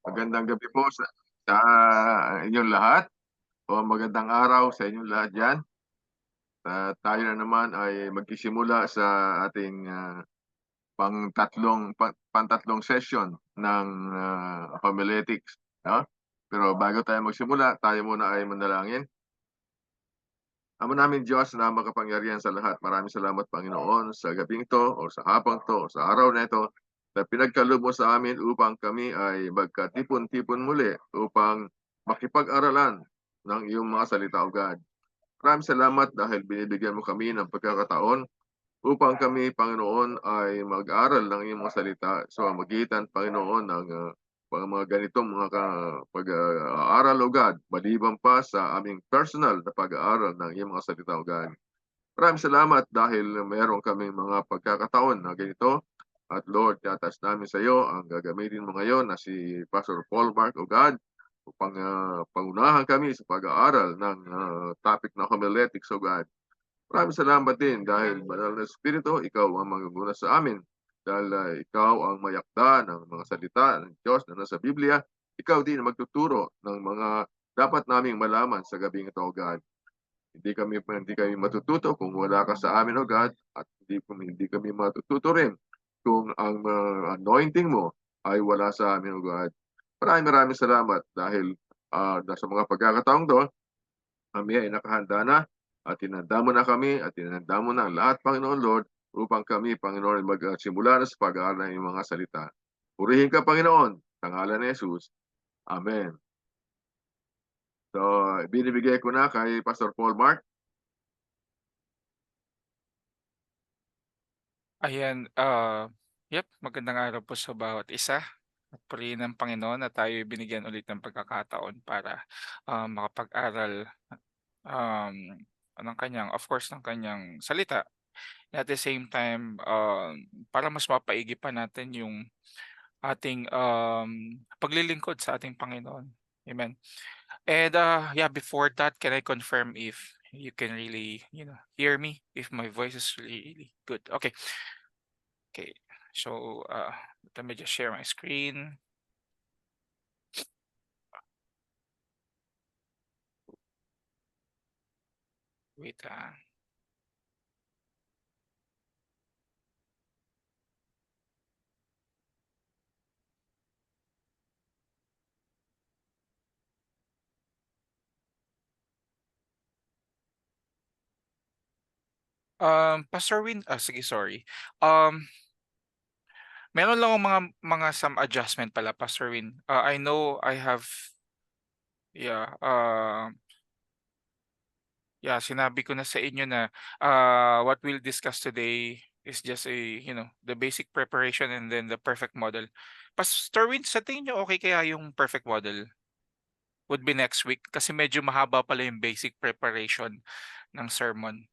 Magandang gabi po sa inyong lahat o magandang araw sa inyong lahat diyan. At tayo na naman ay magsisimula sa ating, pang-tatlong session ng, homiletics, 'no? Pero bago tayo magsimula, tayo muna ay manalangin. Ama naming Diyos na makapangyarihan sa lahat, maraming salamat Panginoon sa gabing 'to o sa hapong 'to o sa araw na ito na pinagkaloob mo sa amin upang kami ay magkatipon-tipon muli upang makipag-aralan ng iyong mga salita, O God. Maraming salamat dahil binibigyan mo kami ng pagkakataon upang kami, Panginoon, ay mag-aral ng iyong mga salita sa pamamagitan, Panginoon, ng mga ganitong mga pag-aaral, O God, maliban pa sa aming personal na pag-aaral ng iyong mga salita, O God. Maraming salamat dahil meron kaming mga pagkakataon na ganito. At Lord, tinatas namin sa iyo ang gagamitin mo ngayon na si Pastor Paul Mark, O God, upang pangunahan kami sa pag-aaral ng topic na homiletics, O God. Maraming salamat din dahil Banal na Espiritu, ikaw ang mangguguna sa amin. Dahil ikaw ang mayakda ng mga salita ng Diyos na nasa Biblia, ikaw din ang magtuturo ng mga dapat naming malaman sa gabing ito, O God. Hindi kami matututo kung wala ka sa amin, O God, at hindi kami matututo rin kung ang anointing mo ay wala sa amin, O God. Maraming maraming salamat dahil sa mga pagkakataong 'to, kami ay nakahanda na at tinanda mo na kami at tinanda mo na ang lahat, Panginoon Lord, upang kami, Panginoon, ay magsimula na sa pag-aaral ng iyong mga salita. Purihin ka, Panginoon, sa ngalan ni Jesus. Amen. So, binibigay ko na kay Pastor Paul Mark. Ayan, magandang araw po sa bawat isa. At purihin ng Panginoon na tayo binigyan ulit ng pagkakataon para makapag-aral um, ng kanyang, of course, ng kanyang salita. At the same time, para mas mapaigi pa natin yung ating paglilingkod sa ating Panginoon. Amen. And yeah, before that, can I confirm if you can really, hear me? If my voice is really good. Okay. Okay. So, let me just share my screen. Wait. Pastor Win, sige, sorry. Um, Meron lang akong mga some adjustment pala, Pastor Win. I know I have, yeah, yeah, sinabi ko na sa inyo na what we'll discuss today is just the basic preparation and then the perfect model. Pastor Win, sa tingin niyo okay kaya yung perfect model would be next week kasi medyo mahaba pala yung basic preparation ng sermon.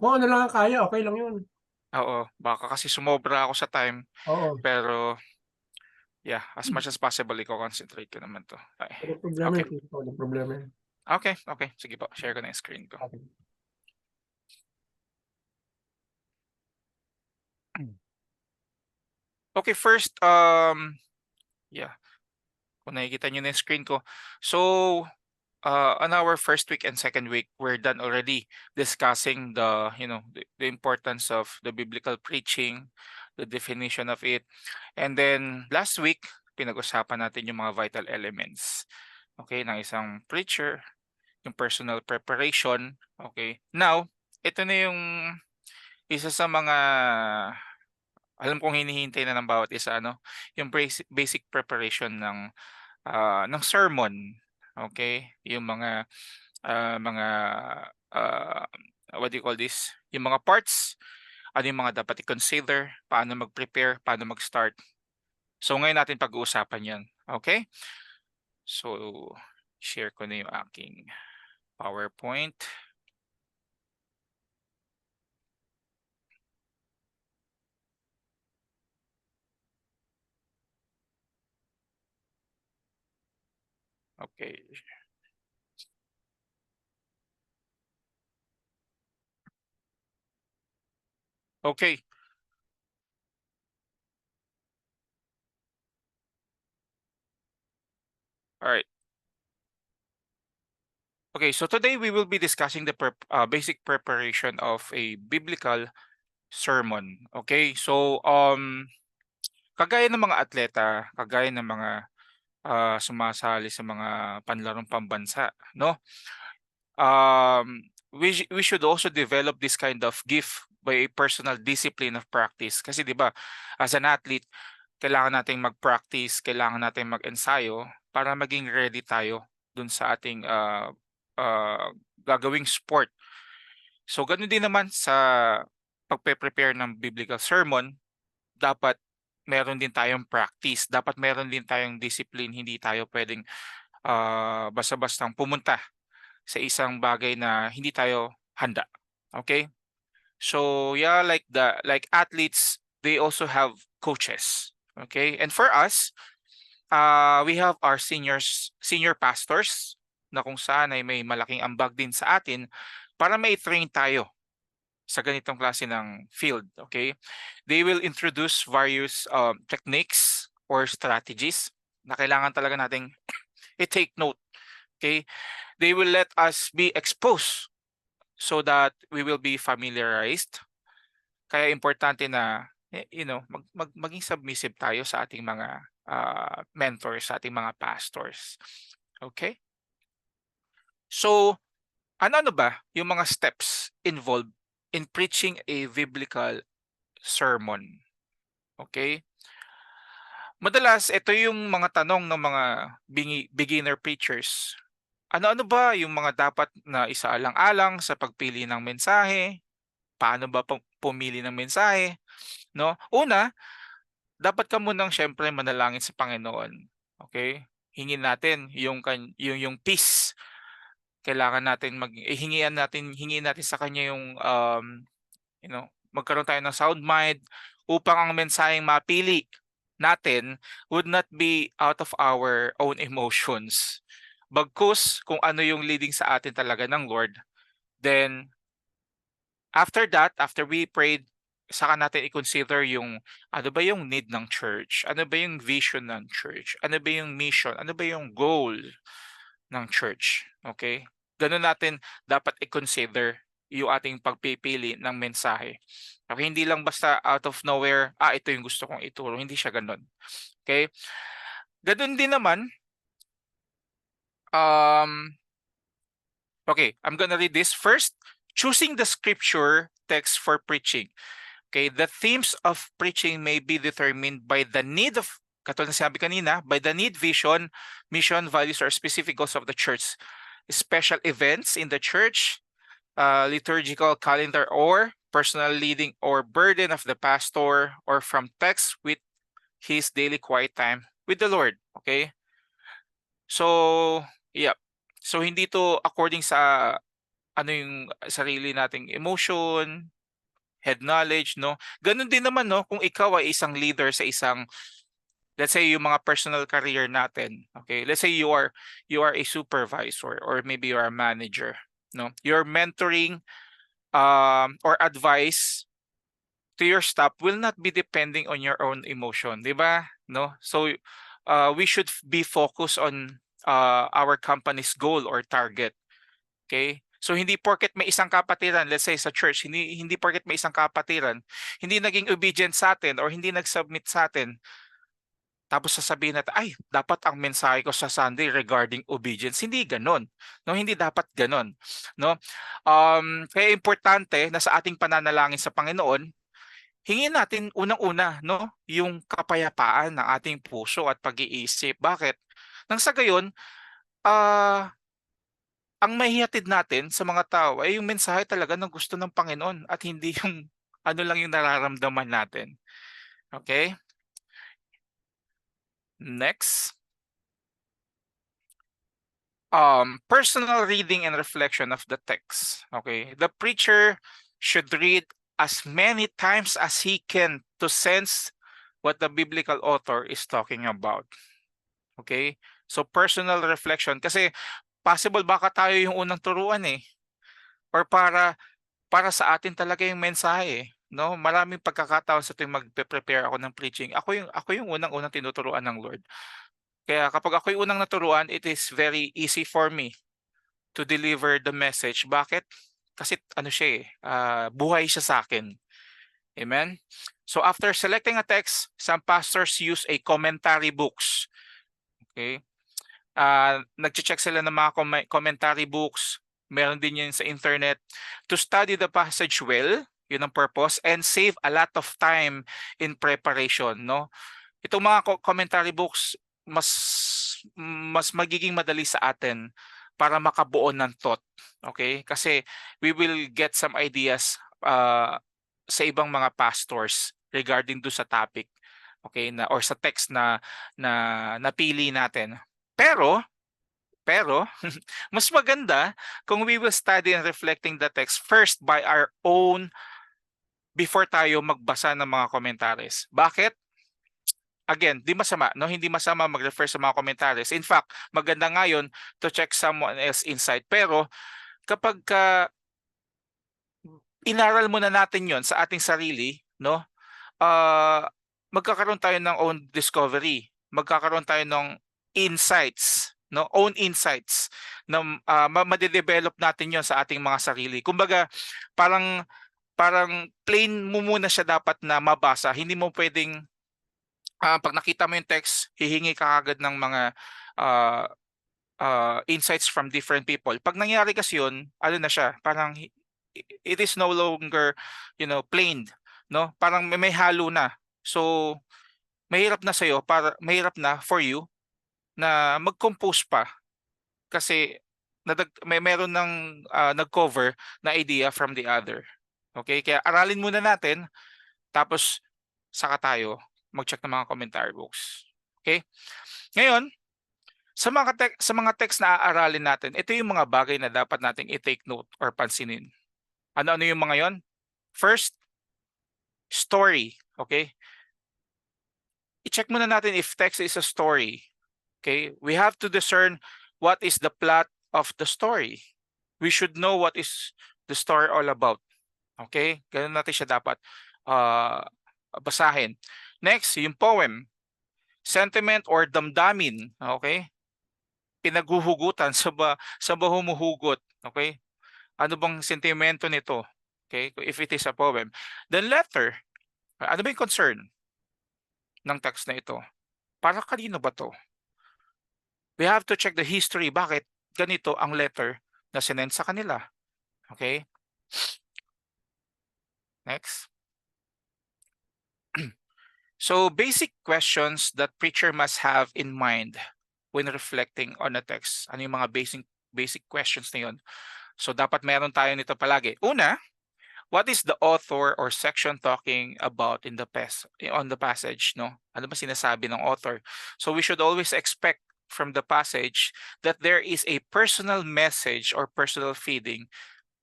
Kung ano lang ang kaya, okey lang 'yun. Oo, baka kasi sumobra ako sa time, Oo, pero yeah, as much as possible iko-concentrate ko naman 'to. Ay, walang problema okay. 'yun, walang problema 'yan. Okay, okay, sige po, share ko na yung screen ko. Okey. Okay, first, yeah, kung nakikita niyo na yung screen ko. So, on our first week and second week, we're done already discussing the importance of the biblical preaching, the definition of it. And then last week, pinag-usapan natin yung mga vital elements, okay, ng isang preacher, yung personal preparation, okay. Now, ito na yung isa sa mga alam kong hinihintay na ng bawat isa, ano, yung basic preparation ng sermon, okay. Yung mga ah, what do you call this? Yung mga parts, ano yung mga dapat i-consider, paano mag-prepare, paano mag-start. So ngayon natin pag-uusapan 'yan, okay. So, share ko na yung aking PowerPoint. Okay. Okay. All right. Okay, so today we will be discussing the basic preparation of a biblical sermon. Okay, so kagaya ng mga atleta, kagaya ng mga sumasali sa mga panlarong pambansa, no? We should also develop this kind of gift by a personal discipline of practice. Kasi 'di ba, as an athlete, kailangan nating mag-practice, kailangan nating mag-ensayo para maging ready tayo dun sa ating gagawing sport. So ganun din naman sa pagpe-prepare ng biblical sermon, dapat meron din tayong practice, dapat meron din tayong discipline, hindi tayo pwedeng basta-bastang pumunta sa isang bagay na hindi tayo handa. Okay? So yeah, like athletes, they also have coaches. Okay? And for us, we have our senior pastors na kung saan ay may malaking ambag din sa atin para may train tayo sa ganitong klase ng field. Okay? They will introduce various techniques or strategies na kailangan talaga nating i-take note. Okay? They will let us be exposed so that we will be familiarized. Kaya importante na maging submissive tayo sa ating mga mentors, sa ating mga pastors. Okay? So, ano ba yung mga steps involved in preaching a biblical sermon? Okay? Madalas, ito yung mga tanong ng mga beginner preachers. Ano-ano ba yung mga dapat na isaalang-alang sa pagpili ng mensahe? Paano ba pumili ng mensahe? No? Una, dapat ka munang syempre manalangin sa Panginoon. Okay? Hingin natin yung peace. Kailangan natin hingin natin sa kanya yung magkaroon tayo ng sound mind upang ang mensaheng mapili natin would not be out of our own emotions. Bagkus kung ano yung leading sa atin talaga ng Lord, then after that, after we prayed, saka natin i-consider yung ano ba yung need ng church? Ano ba yung vision ng church? Ano ba yung mission? Ano ba yung goal ng church? Okay? Ganun natin dapat i-consider yung ating pagpipili ng mensahe. Okay, hindi lang basta out of nowhere, ito yung gusto kong ituro. Hindi siya ganun. Okay? Ganun din naman, okay, I'm gonna read this. First, choosing the scripture text for preaching. Okay, the themes of preaching may be determined by the need of, katulad na sinabi kanina, by the need, vision, mission, values, or specific goals of the church. Special events in the church, liturgical calendar, or personal leading or burden of the pastor, or from text with his daily quiet time with the Lord. Okay? So, yeah. So, hindi to according sa ano yung sarili nating emotion, head knowledge, no? Ganun din naman, no? Kung ikaw ay isang leader sa isang, let's say yung mga personal career natin, okay? Let's say you are a supervisor or maybe you are a manager, no? Your mentoring or advice to your staff will not be depending on your own emotion, di ba? No? So we should be focused on our company's goal or target. Okay? So hindi porket may isang kapatiran, let's say sa church, hindi porket may isang kapatiran, hindi naging obedient sa atin or hindi nag-submit sa atin, tapos sasabihin natin, ay, dapat ang mensahe ko sa Sunday regarding obedience. Hindi ganon. No, hindi dapat ganon. No? Kaya importante na sa ating pananalangin sa Panginoon, hingin natin unang-una, no, yung kapayapaan ng ating puso at pag-iisip. Bakit? Nang sa gayon, ang mahihatid natin sa mga tao ay yung mensahe talaga ng gusto ng Panginoon at hindi yung ano lang yung nararamdaman natin. Okay? Next. Personal reading and reflection of the text. Okay? The preacher should read as many times as he can to sense what the biblical author is talking about. Okay? So personal reflection kasi possible baka tayo yung unang turuan or para sa atin talaga yung mensahe, no? Maraming pagkakataon sa tuwing magpe-prepare ako ng preaching. Ako yung unang-unang tinuturuan ng Lord. Kaya kapag ako'y unang naturuan, it is very easy for me to deliver the message. Bakit? Kasi ano siya buhay siya sa akin. Amen? So after selecting a text, some pastors use a commentary books. Okay? Nag-check sila ng mga commentary books. Meron din yun sa internet. To study the passage well, yun ang purpose, and save a lot of time in preparation. No? Itong mga commentary books, mas magiging madali sa atin para makabuo ng thought. Okay? Kasi we will get some ideas sa ibang mga pastors regarding do sa topic. Okay? Or sa text na napili natin. Pero mas maganda kung we will study and reflecting the text first by our own before tayo magbasa ng mga commentaries. Bakit? Again, di masama, no? Hindi masama mag-refer sa mga commentaries. In fact, maganda nga yun to check someone else insight. Pero kapag inaral muna natin yon sa ating sarili, no? Magkakaroon tayo ng own discovery. Magkakaroon tayo ng insights, no? Own insights na ma-develop natin yon sa ating mga sarili. Kumbaga, parang plain mo muna siya dapat na mabasa. Hindi mo pwedeng pag nakita mo yung text, hihingi ka agad ng mga insights from different people. Pag nangyari kasi yun, ano na siya, parang it is no longer, plain, no? Parang may halo na. So, mahirap na sa'yo, mahirap na for you na mag-compose pa kasi meron ng nag-cover na idea from the other. Okay? Kaya aralin muna natin, tapos saka tayo mag-check ng mga commentary books. Okay? Ngayon, sa mga text na aaralin natin, ito yung mga bagay na dapat nating i-take note or pansinin. Ano-ano yung mga yon? First, story. Okay? I-check muna natin if text is a story. Okay? We have to discern what is the plot of the story. We should know what is the story all about. Okay? Ganun natin siya dapat basahin. Next, yung poem. Sentiment or damdamin. Okay? Pinaghuhugutan sa humuhugot. Okay? Ano bang sentimento nito? Okay? If it is a poem. Then letter. Ano ba yung concern ng text na ito? Para kanino ba to? We have to check the history. Bakit ganito ang letter na sinend sa kanila? Okay? Next. So basic questions that preacher must have in mind when reflecting on a text. Ano yung mga basic questions na yun? So dapat meron tayo nito palagi. Una, what is the author or section talking about on the passage? No? Ano ba sinasabi ng author? So we should always expect from the passage that there is a personal message or personal feeding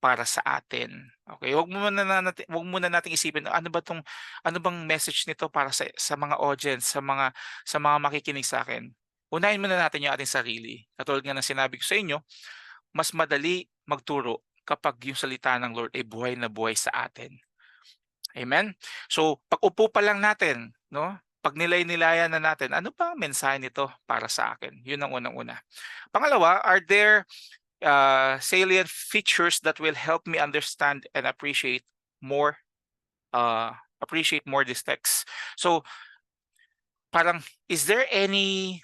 para sa atin. Okay, wag muna nating isipin ano bang message nito para sa mga audience, sa mga makikinig sa akin. Unahin muna natin yung ating sarili. Katulad nga ng sinabi ko sa inyo, mas madali magturo kapag yung salita ng Lord ay buhay na buhay sa atin. Amen? So, pag-upo pa lang natin, no? Pag nilay-nilayan na natin, ano ba ang mensahe nito para sa akin? Yun ang unang-una. Pangalawa, are there salient features that will help me understand and appreciate more this text? So, parang, is there any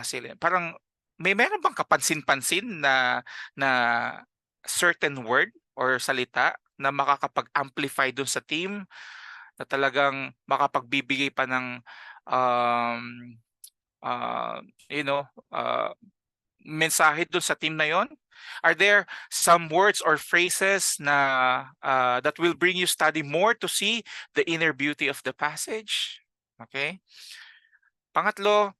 salient? Parang, meron bang kapansin-pansin na certain word or salita na makakapag-amplify dun sa team, na talagang makapagbibigay pa ng mensahe dun sa team na yon? Are there some words or phrases na that will bring you study more to see the inner beauty of the passage? Okay? Pangatlo,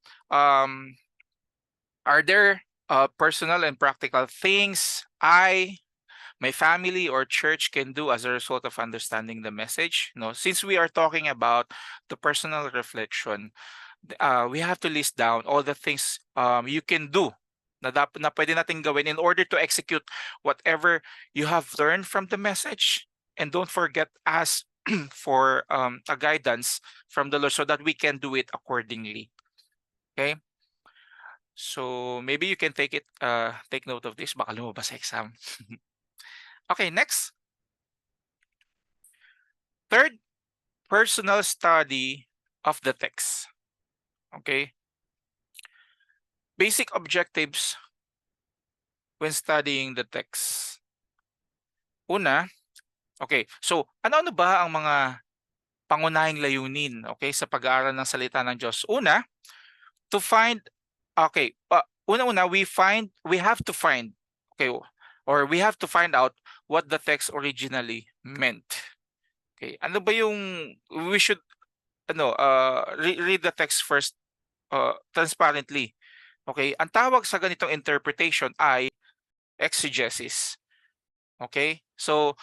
are there personal and practical things my family or church can do as a result of understanding the message? No, since we are talking about the personal reflection, we have to list down all the things you can do na pwede natin gawin in order to execute whatever you have learned from the message. And don't forget us for a guidance from the Lord so that we can do it accordingly. Okay? So maybe you can take note of this, baka lumabas sa exam. Okay, next. Third, personal study of the text. Okay? Basic objectives when studying the text. Una, okay, so ano-ano ba ang mga pangunahing layunin, okay, sa pag-aaral ng salita ng Diyos? Una, to find, okay, una-una, we have to find, okay, or we have to find out what the text originally meant. Okay, ano ba yung, we should, read the text first transparently. Okay, ang tawag sa ganitong interpretation ay exegesis. Okay, so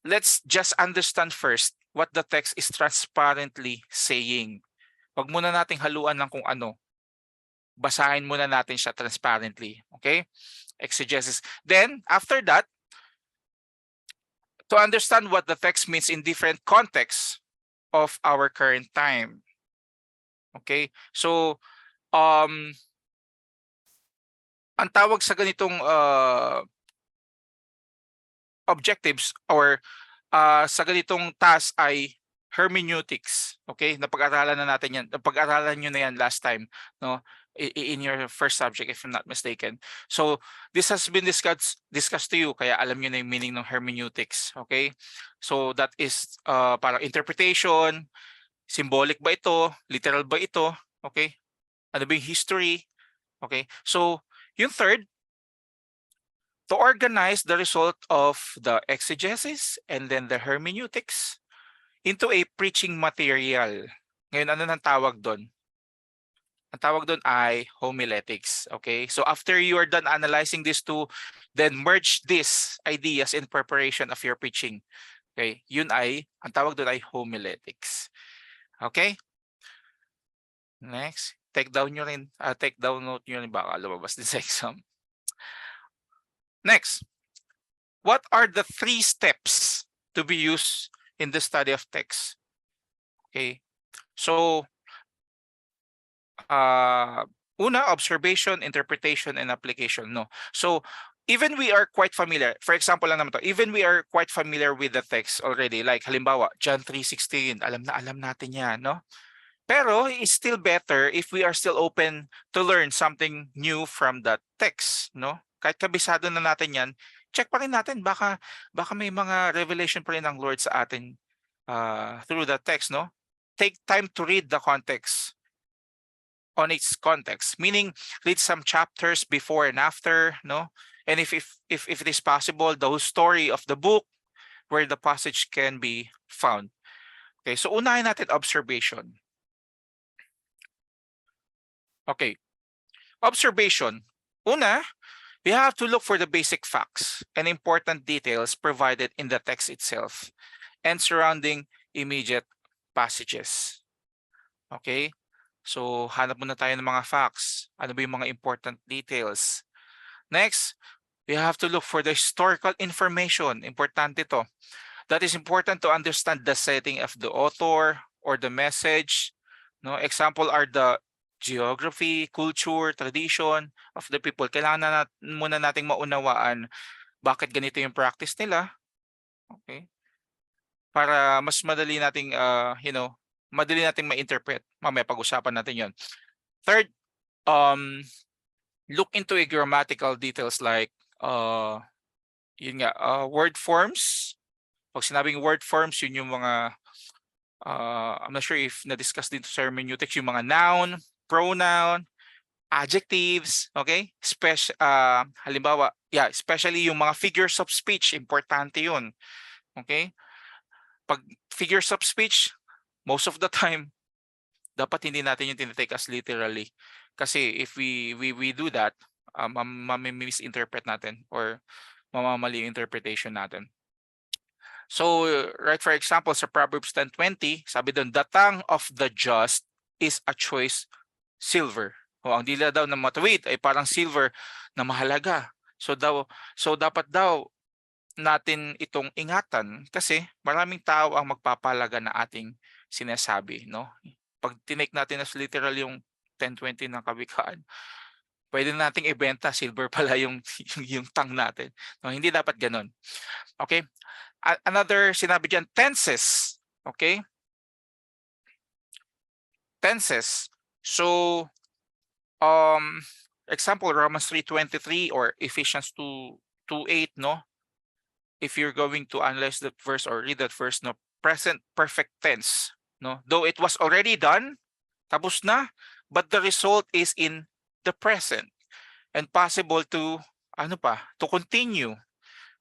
let's just understand first what the text is transparently saying. Wag muna nating haluan ng kung ano. Basahin muna natin siya transparently. Okay? Exegesis. Then, after that, to understand what the text means in different contexts of our current time. Okay? So, ang tawag sa ganitong objectives or sa ganitong task ay hermeneutics. Okay? Napag-aralan na natin yan. Napag-aralan nyo na yan last time, no? In your first subject, if I'm not mistaken. So, this has been discussed to you, kaya alam nyo na yung meaning ng hermeneutics. Okay? So, that is parang interpretation, symbolic ba ito, literal ba ito, okay? Ano ba yung history? Okay? So, yung third, to organize the result of the exegesis and then the hermeneutics into a preaching material. Ngayon, ano nang tawag doon? Ang tawag doon ay homiletics. Okay? So after you are done analyzing these two, then merge these ideas in preparation of your preaching. Okay? Yun ay, ang tawag doon ay homiletics. Okay? Next. Take down note nyo rin, baka lumabas din sa exam. Next. What are the 3 steps to be used in the study of text? Okay? So, una, observation, interpretation, and application. No. So, even we are quite familiar, for example lang naman to, even we are quite familiar with the text already, like halimbawa, John 3:16, alam natin yan, no? Pero it's still better if we are still open to learn something new from that text, no? Kahit kabisado na natin yan, check pa rin natin, baka may mga revelation pa rin ng Lord sa atin through the text, no? Take time to read the context on its context, meaning read some chapters before and after, no? And if it is possible, the whole story of the book where the passage can be found. Okay, so unahin natin observation. Okay, observation. Una, we have to look for the basic facts and important details provided in the text itself and surrounding immediate passages. Okay? So, hanap muna tayo ng mga facts. Ano ba yung mga important details? Next, we have to look for the historical information. Importante to. That is important to understand the setting of the author or the message. No, example are the geography, culture, tradition of the people. Kailangan muna nating maunawaan bakit ganito yung practice nila. Okay? Para mas madali nating madali nating ma-interpret. Mamaya pag-usapan natin 'yon. Third, look into a grammatical details like word forms. Pag sinabing word forms, yun yung mga I'm not sure if na-discuss din sa hermeneutics, yung mga noun, pronoun, adjectives, okay? Halimbawa, especially yung mga figures of speech, importante yun. Okay? Pag figures of speech, most of the time, dapat hindi natin yung tinitake as literally. Kasi if we do that, misinterpret natin or mamamali yung interpretation natin. So, right, for example, sa Proverbs 10:20, sabi doon, the tongue of the just is a choice silver. O ang dila daw ng matuwid ay parang silver na mahalaga. So dapat daw natin itong ingatan kasi maraming tao ang magpapahalaga na ating sinasabi, no? Pag tinake natin as literal yung 1020 ng kawikaan. Pwede nating ibenta, silver pala yung yung tang natin. No, hindi dapat ganun. Okay? Another sinabi diyan, tenses. Okay? Tenses. So example, Romans 3:23 or Ephesians 2:8, no? If you're going to analyze that verse or read that verse, no, present perfect tense, no? Though it was already done, tapos na, but the result is in the present and possible to to continue.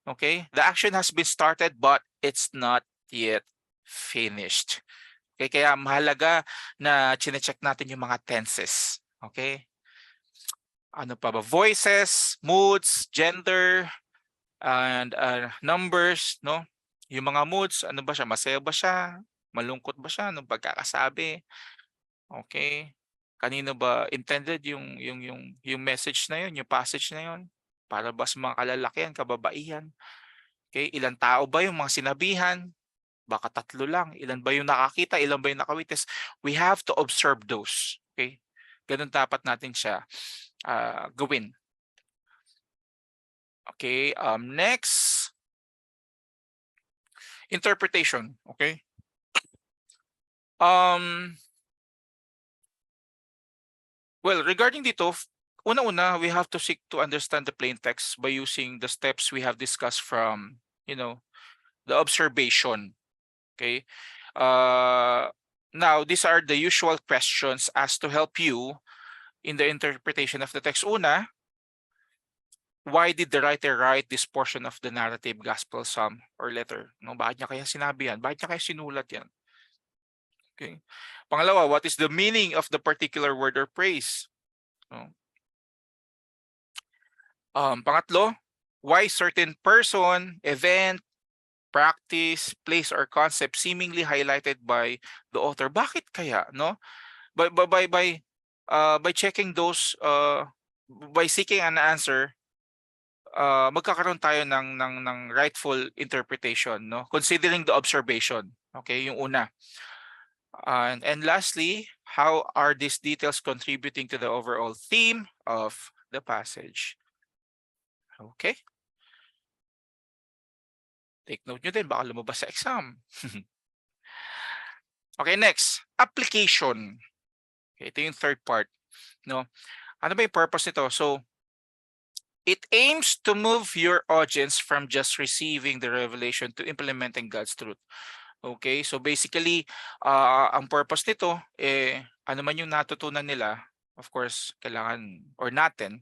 Okay? The action has been started but it's not yet finished. Okay, kaya mahalaga na chine-check natin yung mga tenses. Okay? Ano pa ba? Voices, moods, gender, and numbers, no? Yung mga moods, ano ba siya? Masaya ba siya? Malungkot ba siya nung pagkakasabi? Okay? Kanino ba intended yung message na yun, yung passage na yun? Para ba sa mga kalalakihan, kababaihan? Okay? Ilang tao ba yung mga sinabihan? Baka 3 lang. Ilan ba yung nakakita? Ilan ba yung nakawites? We have to observe those. Okay? Ganun dapat natin siya gawin. Okay, next, interpretation. Okay. Well, regarding dito, una-una, we have to seek to understand the plain text by using the steps we have discussed from, the observation. Okay. Now, these are the usual questions as to help you in the interpretation of the text. Una, why did the writer write this portion of the narrative, gospel, psalm, or letter? No, bakit niya kaya sinabi yan? Bakit niya kaya sinulat yan? Okay. Pangalawa, what is the meaning of the particular word or phrase? No. Pangatlo, why certain person, event, practice, place, or concept seemingly highlighted by the author? Bakit kaya, no? By checking those, by seeking an answer, magkakaroon tayo ng rightful interpretation, no? Considering the observation. Okay, yung una. And lastly, how are these details contributing to the overall theme of the passage? Okay. Take note nyo din, baka lumabas sa exam. Okay, next, application. Okay, ito yung third part. No? Ano ba yung purpose nito? So, it aims to move your audience from just receiving the revelation to implementing God's truth. Okay, so basically, ang purpose nito, ano man yung natutunan nila, of course, kailangan, or natin,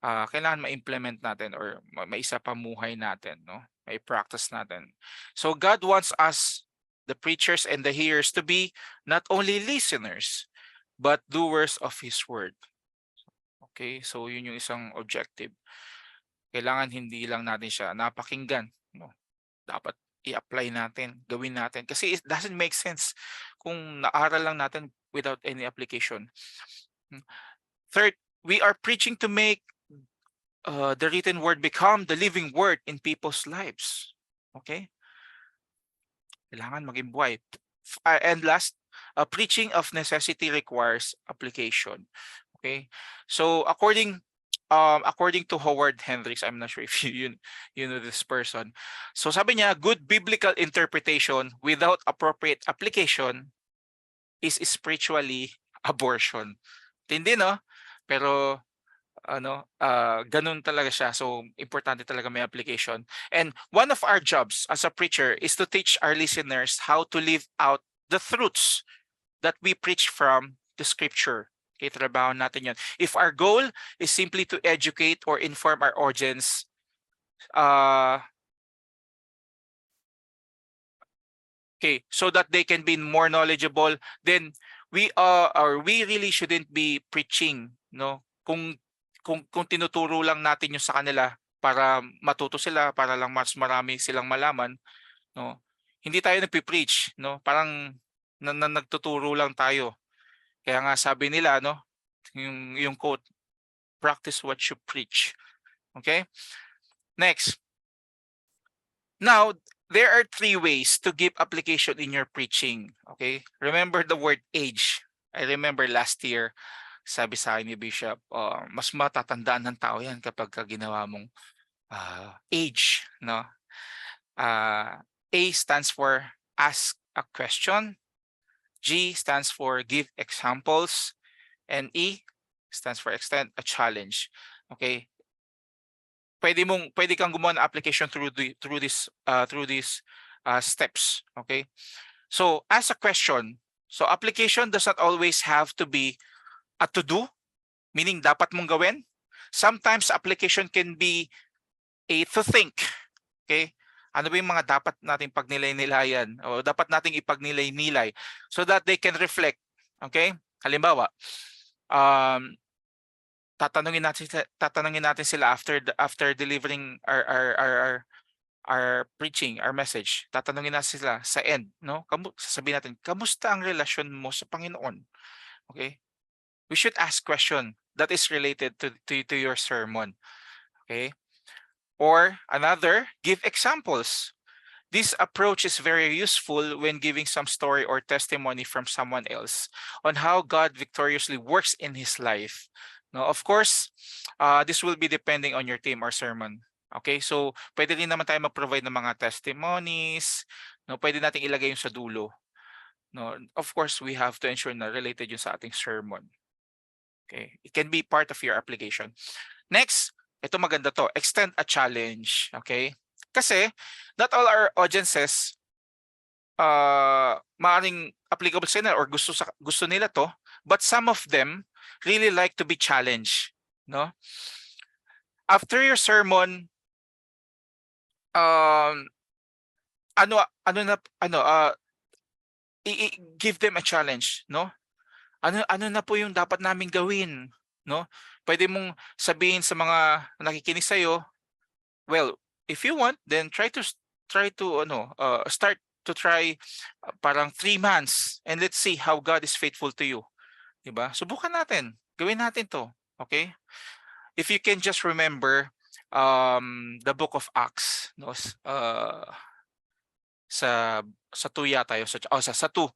kailangan ma-implement natin or maisapamuhay natin, no? May practice natin. So God wants us, the preachers and the hearers, to be not only listeners, but doers of His word. Okay, so yun yung isang objective. Kailangan hindi lang natin siya napakinggan, no? Dapat i-apply natin, gawin natin. Kasi it doesn't make sense kung naaral lang natin without any application. Third, we are preaching to make the written word become the living word in people's lives. Okay? Kailangan maging buhay. And last, preaching of necessity requires application. Okay? So according to Howard Hendricks, I'm not sure if you know this person. So sabi niya, good biblical interpretation without appropriate application is spiritually abortion. Tindi, no? Pero ganun talaga siya. So importante talaga may application. And one of our jobs as a preacher is to teach our listeners how to live out the truths that we preach from the scripture. Okay, trabaho natin yun. If our goal is simply to educate or inform our audience, okay, so that they can be more knowledgeable, then we really shouldn't be preaching, no? Kung tinuturo lang natin yung sa kanila para matuto sila, para lang mas marami silang malaman, no? Hindi tayo nagpi-preach, no? Parang nagtuturo lang tayo. Kaya nga sabi nila, no, yung quote, practice what you preach. Okay? Next. Now, there are 3 ways to give application in your preaching. Okay? Remember the word age. I remember last year, sabi sa akin ni Bishop, mas matatandaan ng tao yan kapag ginawa mong age, no? A stands for ask a question, G stands for give examples, and E stands for extend a challenge. Okay? Pwede kang gumawa ng application through these steps, okay? So, as a question, so application does not always have to be a to-do, meaning dapat mong gawin. Sometimes application can be a to think. Okay? Ano ba yung mga dapat nating pagnilay-nilayan o dapat nating ipagnilay-nilay so that they can reflect. Okay? Halimbawa, tatanungin natin sila after delivering our preaching, our message. Tatanungin natin sila sa end, no? Sasabihin natin, kamusta ang relasyon mo sa Panginoon? Okay? We should ask question that is related to your sermon. Okay? Or another, give examples. This approach is very useful when giving some story or testimony from someone else on how God victoriously works in his life. No, of course, this will be depending on your theme or sermon. Okay, so pwede rin naman tayo mag-provide ng mga testimonies. No, pwede nating ilagay yung sa dulo. No, of course, we have to ensure na related yun sa ating sermon. Okay, it can be part of your application. Next, ito maganda to, extend a challenge. Okay, kasi not all our audiences maaaring applicable sa nila or gusto nila to, but some of them really like to be challenged, no? After your sermon, give them a challenge, no? Ano na po yung dapat naming gawin, no? Pwede mong sabihin sa mga nakikinig sa iyo, well, if you want, then try to start to try parang 3 months and let's see how God is faithful to you. Diba? Subukan natin. Gawin natin to. Okay? If you can just remember the book of Acts, no? Sa 2 yata yun. Sa 2.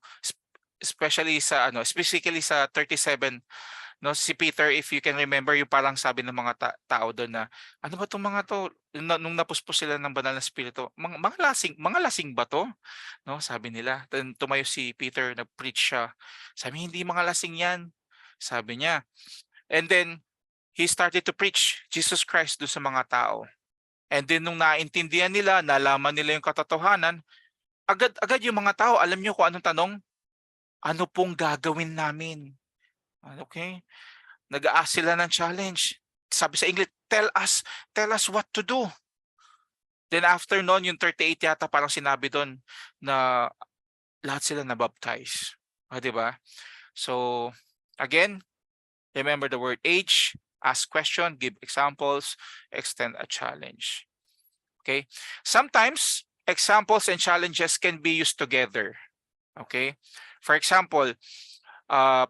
Specifically sa 37, no, si Peter, if you can remember, yung parang sabi ng mga tao doon na ano ba tong mga to, nung napuspos sila ng banal na spirito, mga lasing ba to, no, sabi nila. Then tumayo si Peter, nag-preach siya, sabi hindi mga lasing yan, sabi niya. And then he started to preach Jesus Christ doon sa mga tao. And then nung naintindihan nila, nalaman nila yung katotohanan, agad yung mga tao, alam niyo kung anong tanong? Ano pong gagawin namin? Okay? Nag-a-ask sila ng challenge. Sabi sa English, tell us what to do. Then after noon, yung 38 yata parang sinabi doon na lahat sila na-baptize. Diba? So, again, remember the word age, ask question, give examples, extend a challenge. Okay? Sometimes, examples and challenges can be used together. Okay? For example,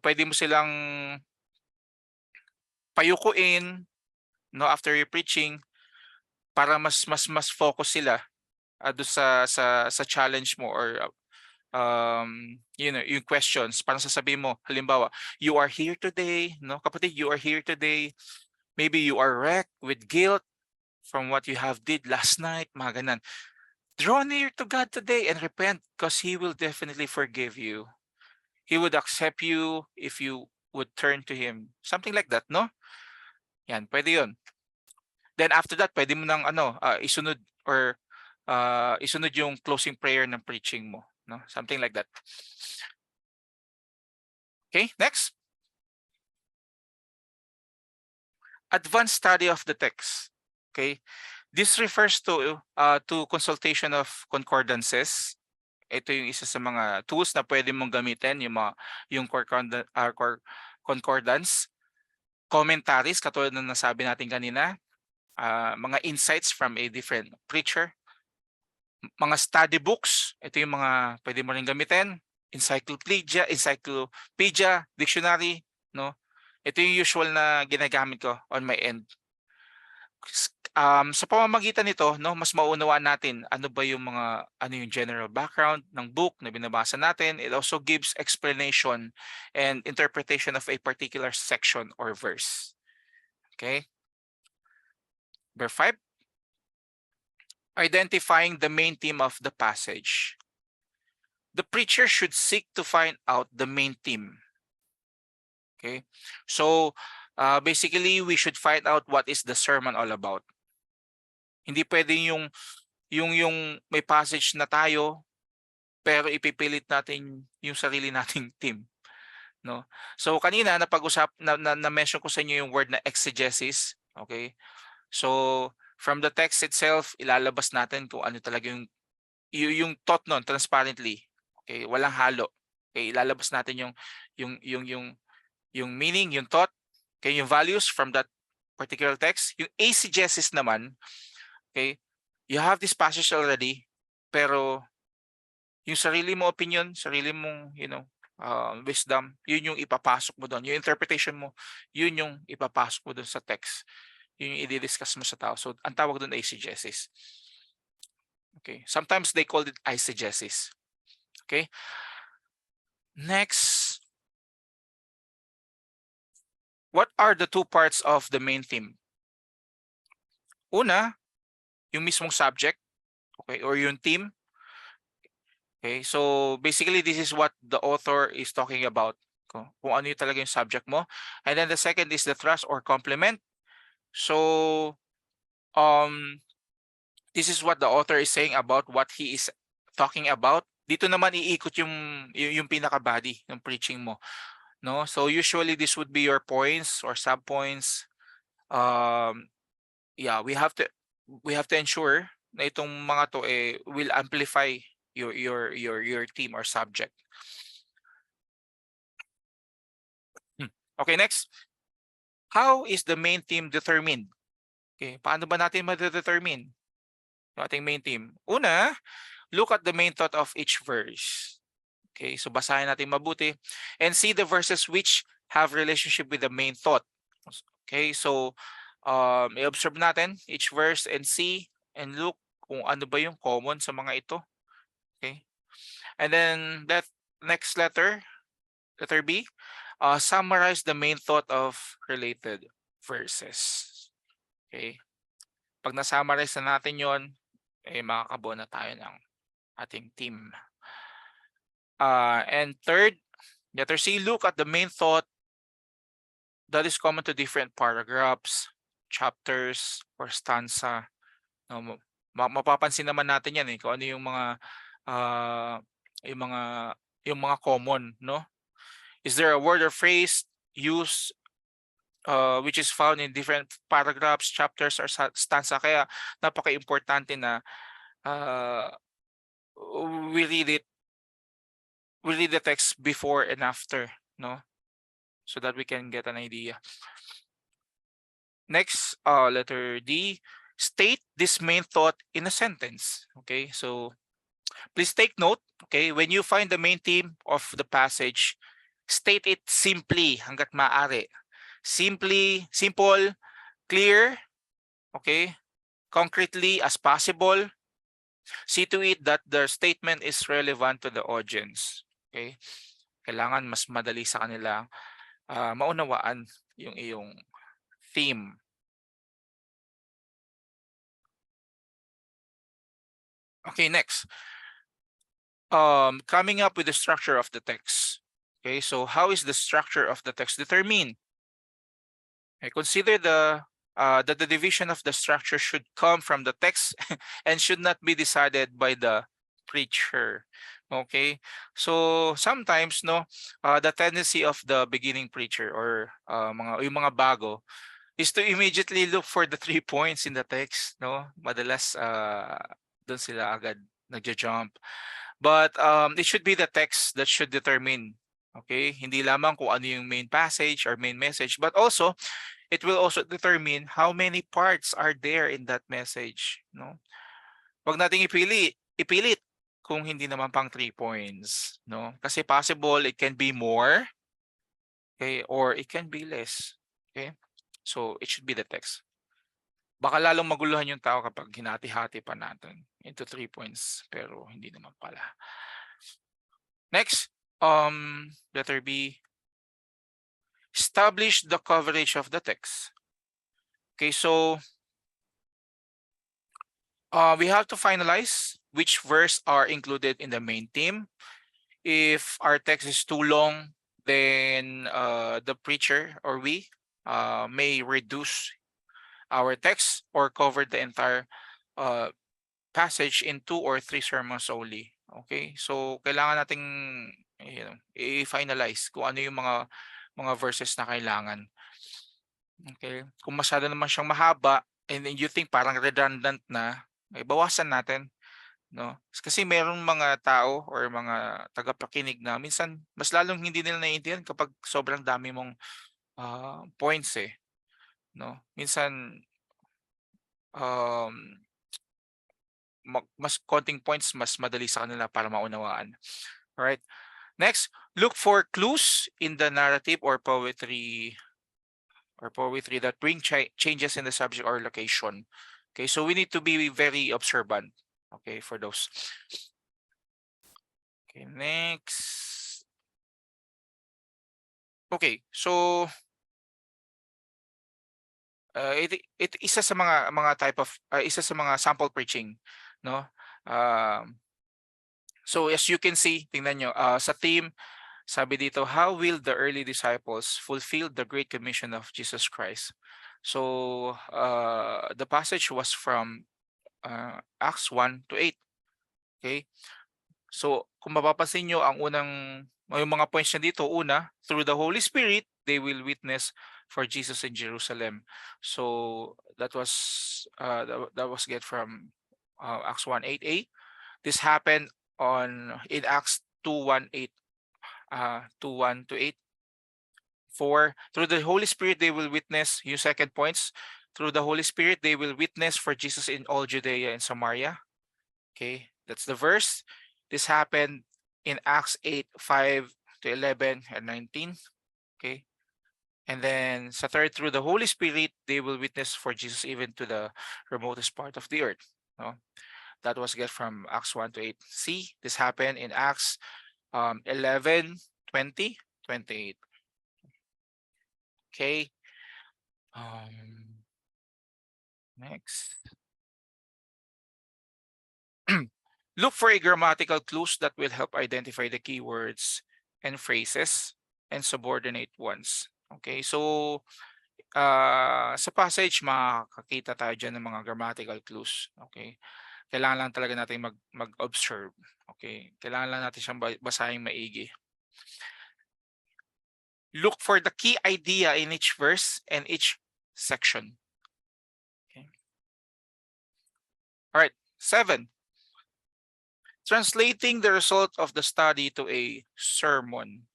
pwede mo silang payukuin, no, after your preaching para mas focus sila do sa challenge mo or yung questions. Parang sasabihin mo, halimbawa, you are here today, no, kapatid, you are here today. Maybe you are wrecked with guilt from what you have did last night, mga ganan. Draw near to God today and repent because He will definitely forgive you. He would accept you if you would turn to Him. Something like that, no? Yan, pwede yun. Then after that, pwede mo nang isunod or isunod yung closing prayer ng preaching mo, no? Something like that. Okay, next. Advanced study of the text. Okay? This refers to consultation of concordances. Ito yung isa sa mga tools na pwede mong gamitin, yung concordance, commentaries, katulad ng nasabi natin kanina, mga insights from a different preacher, mga study books, ito yung mga pwede mo rin gamitin, encyclopedia, dictionary, no? Ito yung usual na ginagamit ko on my end. sa pamamagitan nito, no, mas maunawaan natin ano ba yung mga ano yung general background ng book na binabasa natin. It also gives explanation and interpretation of a particular section or verse. Okay? Number 5, identifying the main theme of the passage. The preacher should seek to find out the main theme. Okay? So, basically, we should find out what is the sermon all about. Hindi pwede yung may passage na tayo pero ipipilit natin yung sarili nating team, no? So kanina na-mention ko sa inyo yung word na exegesis, okay? So from the text itself, ilalabas natin kung ano talaga yung thought nun transparently. Okay, walang halo. Okay, ilalabas natin yung meaning, yung thought, okay, yung values from that particular text. Yung eisegesis naman, okay, you have this passage already, pero yung sarili mo opinion, sarili mong, wisdom, yun yung ipapasok mo doon. Yung interpretation mo, yun yung ipapasok mo doon sa text. Yun yung i-discuss mo sa tao. So, ang tawag doon ay eisegesis. Okay. Sometimes they call it eisegesis. Okay. Next, what are the two parts of the main theme? Una, yung mismong subject, okay, or yung theme. Okay, so basically this is what the author is talking about. Kung ano yung talaga yung subject mo. And then the second is the thrust or complement. So this is what the author is saying about what he is talking about. Dito naman iikot yung pinaka-body ng preaching mo, no? So usually this would be your points or sub-points. Yeah, we have to ensure na itong mga to will amplify your theme or subject. Okay, next. How is the main theme determined? Okay, paano ba natin ma-determine yung ating main theme? Una, look at the main thought of each verse. Okay, so basahin natin mabuti and see the verses which have relationship with the main thought. Okay, so i-observe natin each verse and see and look kung ano ba yung common sa mga ito. Okay, and then that next letter B, summarize the main thought of related verses. Okay, pag na-summarize na natin yon, makakabuo na tayo ng ating team. And third, letter C, look at the main thought that is common to different paragraphs, chapters, or stanza. No, mapapansin naman natin yan kung ano yung mga common, no? Is there a word or phrase used which is found in different paragraphs, chapters, or stanza? Kaya napaka-importante na we read the text before and after, no? So that we can get an idea. Next, letter D, state this main thought in a sentence. Okay, so please take note, okay, when you find the main theme of the passage, state it simply hanggat maaari. Simple, clear, okay, concretely as possible. See to it that the statement is relevant to the audience. Okay, kailangan mas madali sa kanila maunawaan yung iyong theme. Okay, next. Coming up with the structure of the text. Okay, so how is the structure of the text determined? Okay, consider that the division of the structure should come from the text and should not be decided by the preacher. Okay, so sometimes the tendency of the beginning preacher or yung mga bago is to immediately look for the 3 points in the text, no? Madalas doon sila agad nagja-jump. But it should be the text that should determine, okay? Hindi lamang kung ano yung main passage or main message, but also it will also determine how many parts are there in that message, no? Wag nating ipilit kung hindi naman pang 3 points, no? Kasi possible it can be more, okay, or it can be less, okay? So it should be the text. baka lalong maguluhan yung tao kapag hinati-hati pa natin into 3 points, pero hindi naman pala. Next, letter B, establish the coverage of the text. Okay, so we have to finalize which verse are included in the main theme. If our text is too long, then the preacher or we may reduce our text or cover the entire passage in 2 or 3 sermons only. Okay, so kailangan nating i-finalize kung ano yung mga verses na kailangan. Okay, kung masyado naman siyang mahaba and then you think parang redundant na, bawasan natin, no? Kasi merong mga tao or mga tagapakinig na minsan mas lalong hindi nila naiintindihan kapag sobrang dami mong points no? Minsan mas konting points mas madali sa kanila para maunawaan. All right. Next, look for clues in the narrative or poetry that bring changes in the subject or location. Okay, so we need to be very observant, okay, for those. Okay, next. Okay, so it isa sa mga type of isa sa mga sample preaching, no? So as you can see, tingnan nyo, sa theme, sabi dito, how will the early disciples fulfill the Great Commission of Jesus Christ? So the passage was from Acts 1 to 8. Okay? So kung mapapansin nyo, yung mga points na dito, una, through the Holy Spirit, they will witness for Jesus in Jerusalem. So that was get from Acts 1:8a. This happened in Acts 2:1-8. 2:1 to 8. 4, through the Holy Spirit they will witness, yung second points, through the Holy Spirit they will witness for Jesus in all Judea and Samaria. Okay, that's the verse. This happened in Acts 8:5 to 11 and 19. Okay, and then sa third, through the Holy Spirit they will witness for Jesus even to the remotest part of the earth. No, that was get from Acts 1 to 8. See, this happened in Acts 11, 20, 28. Okay. Next. Look for a grammatical clues that will help identify the keywords and phrases and subordinate ones. Okay, so sa passage makakita tayo dyan ng mga grammatical clues. Okay, kailangan lang talaga natin mag-observe. Okay, kailangan lang natin siyang basahin maigi. Look for the key idea in each verse and each section. Okay. All right, 7. Translating the result of the study to a sermon.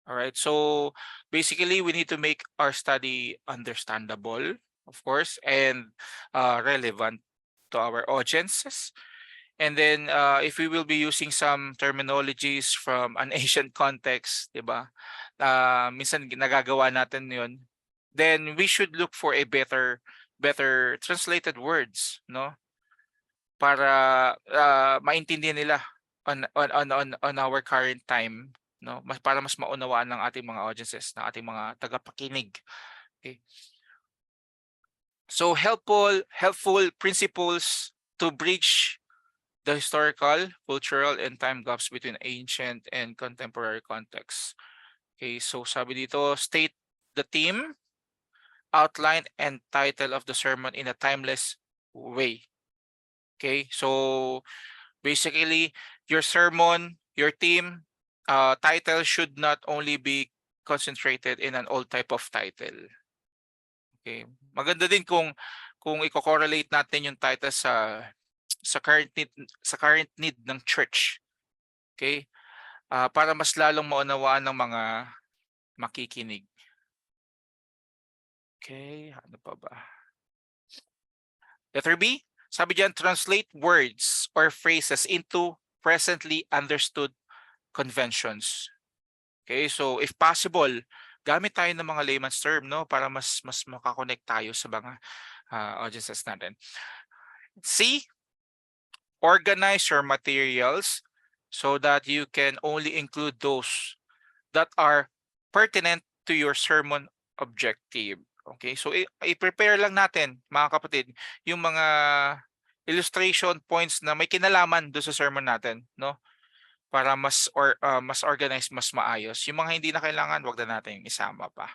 All right, so basically we need to make our study understandable, of course, and relevant to our audiences. And then if we will be using some terminologies from an Asian context, diba? Minsan nagagawa natin yun. Then we should look for a better translated words, no? Para maintindihan nila on our current time, no? Para mas maunawaan ng ating mga audiences, ng ating mga tagapakinig. Okay. So helpful principles to bridge the historical, cultural, and time gaps between ancient and contemporary contexts. Okay, so sabi dito, state the theme, outline, and title of the sermon in a timeless way. Okay, so basically, your sermon, your theme, title should not only be concentrated in an old type of title. Okay, maganda din kung i-correlate natin yung title sa current need ng church. Okay? Para mas lalong maunawaan ng mga makikinig. Okay, ano pa ba? Letter B, sabi diyan, translate words or phrases into presently understood conventions. Okay, so if possible, gamit tayo ng mga layman's term, no, para mas makakonect tayo sa mga audiences natin. C, organize your materials so that you can only include those that are pertinent to your sermon objective. Okay, so i-prepare lang natin, mga kapatid, yung mga illustration points na may kinalaman do sa sermon natin, no? Para mas organized, mas maayos. Yung mga hindi na kailangan, wag na natin isama pa.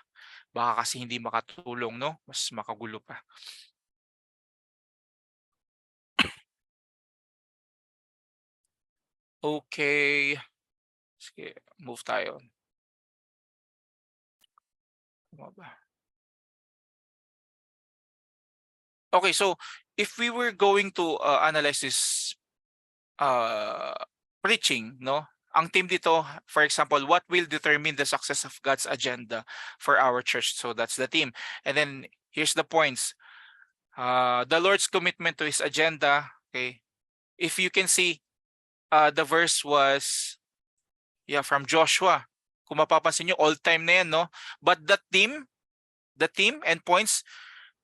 Baka kasi hindi makatulong, no? Mas makagulo pa. Okay. Sige, move tayo. Tama ba? Okay, so if we were going to analyze this preaching, no? Ang team dito, for example, what will determine the success of God's agenda for our church? So that's the team. And then here's the points. The Lord's commitment to His agenda. Okay, if you can see, the verse was from Joshua. Kung mapapansin nyo, all time na yan, no? But the theme and points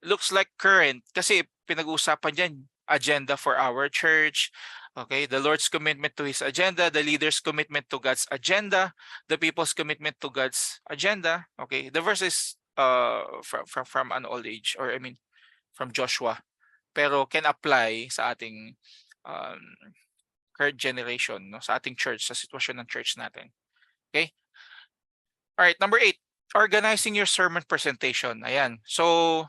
looks like current kasi pinag-uusapan dyan agenda for our church. Okay, the Lord's commitment to His agenda, the leader's commitment to God's agenda, the people's commitment to God's agenda. Okay, the verse is from an old age, or I mean from Joshua, pero can apply sa ating current generation, no? Sa ating church, sa sitwasyon ng church natin. Okay? All right, number 8, organizing your sermon presentation. Ayan. So,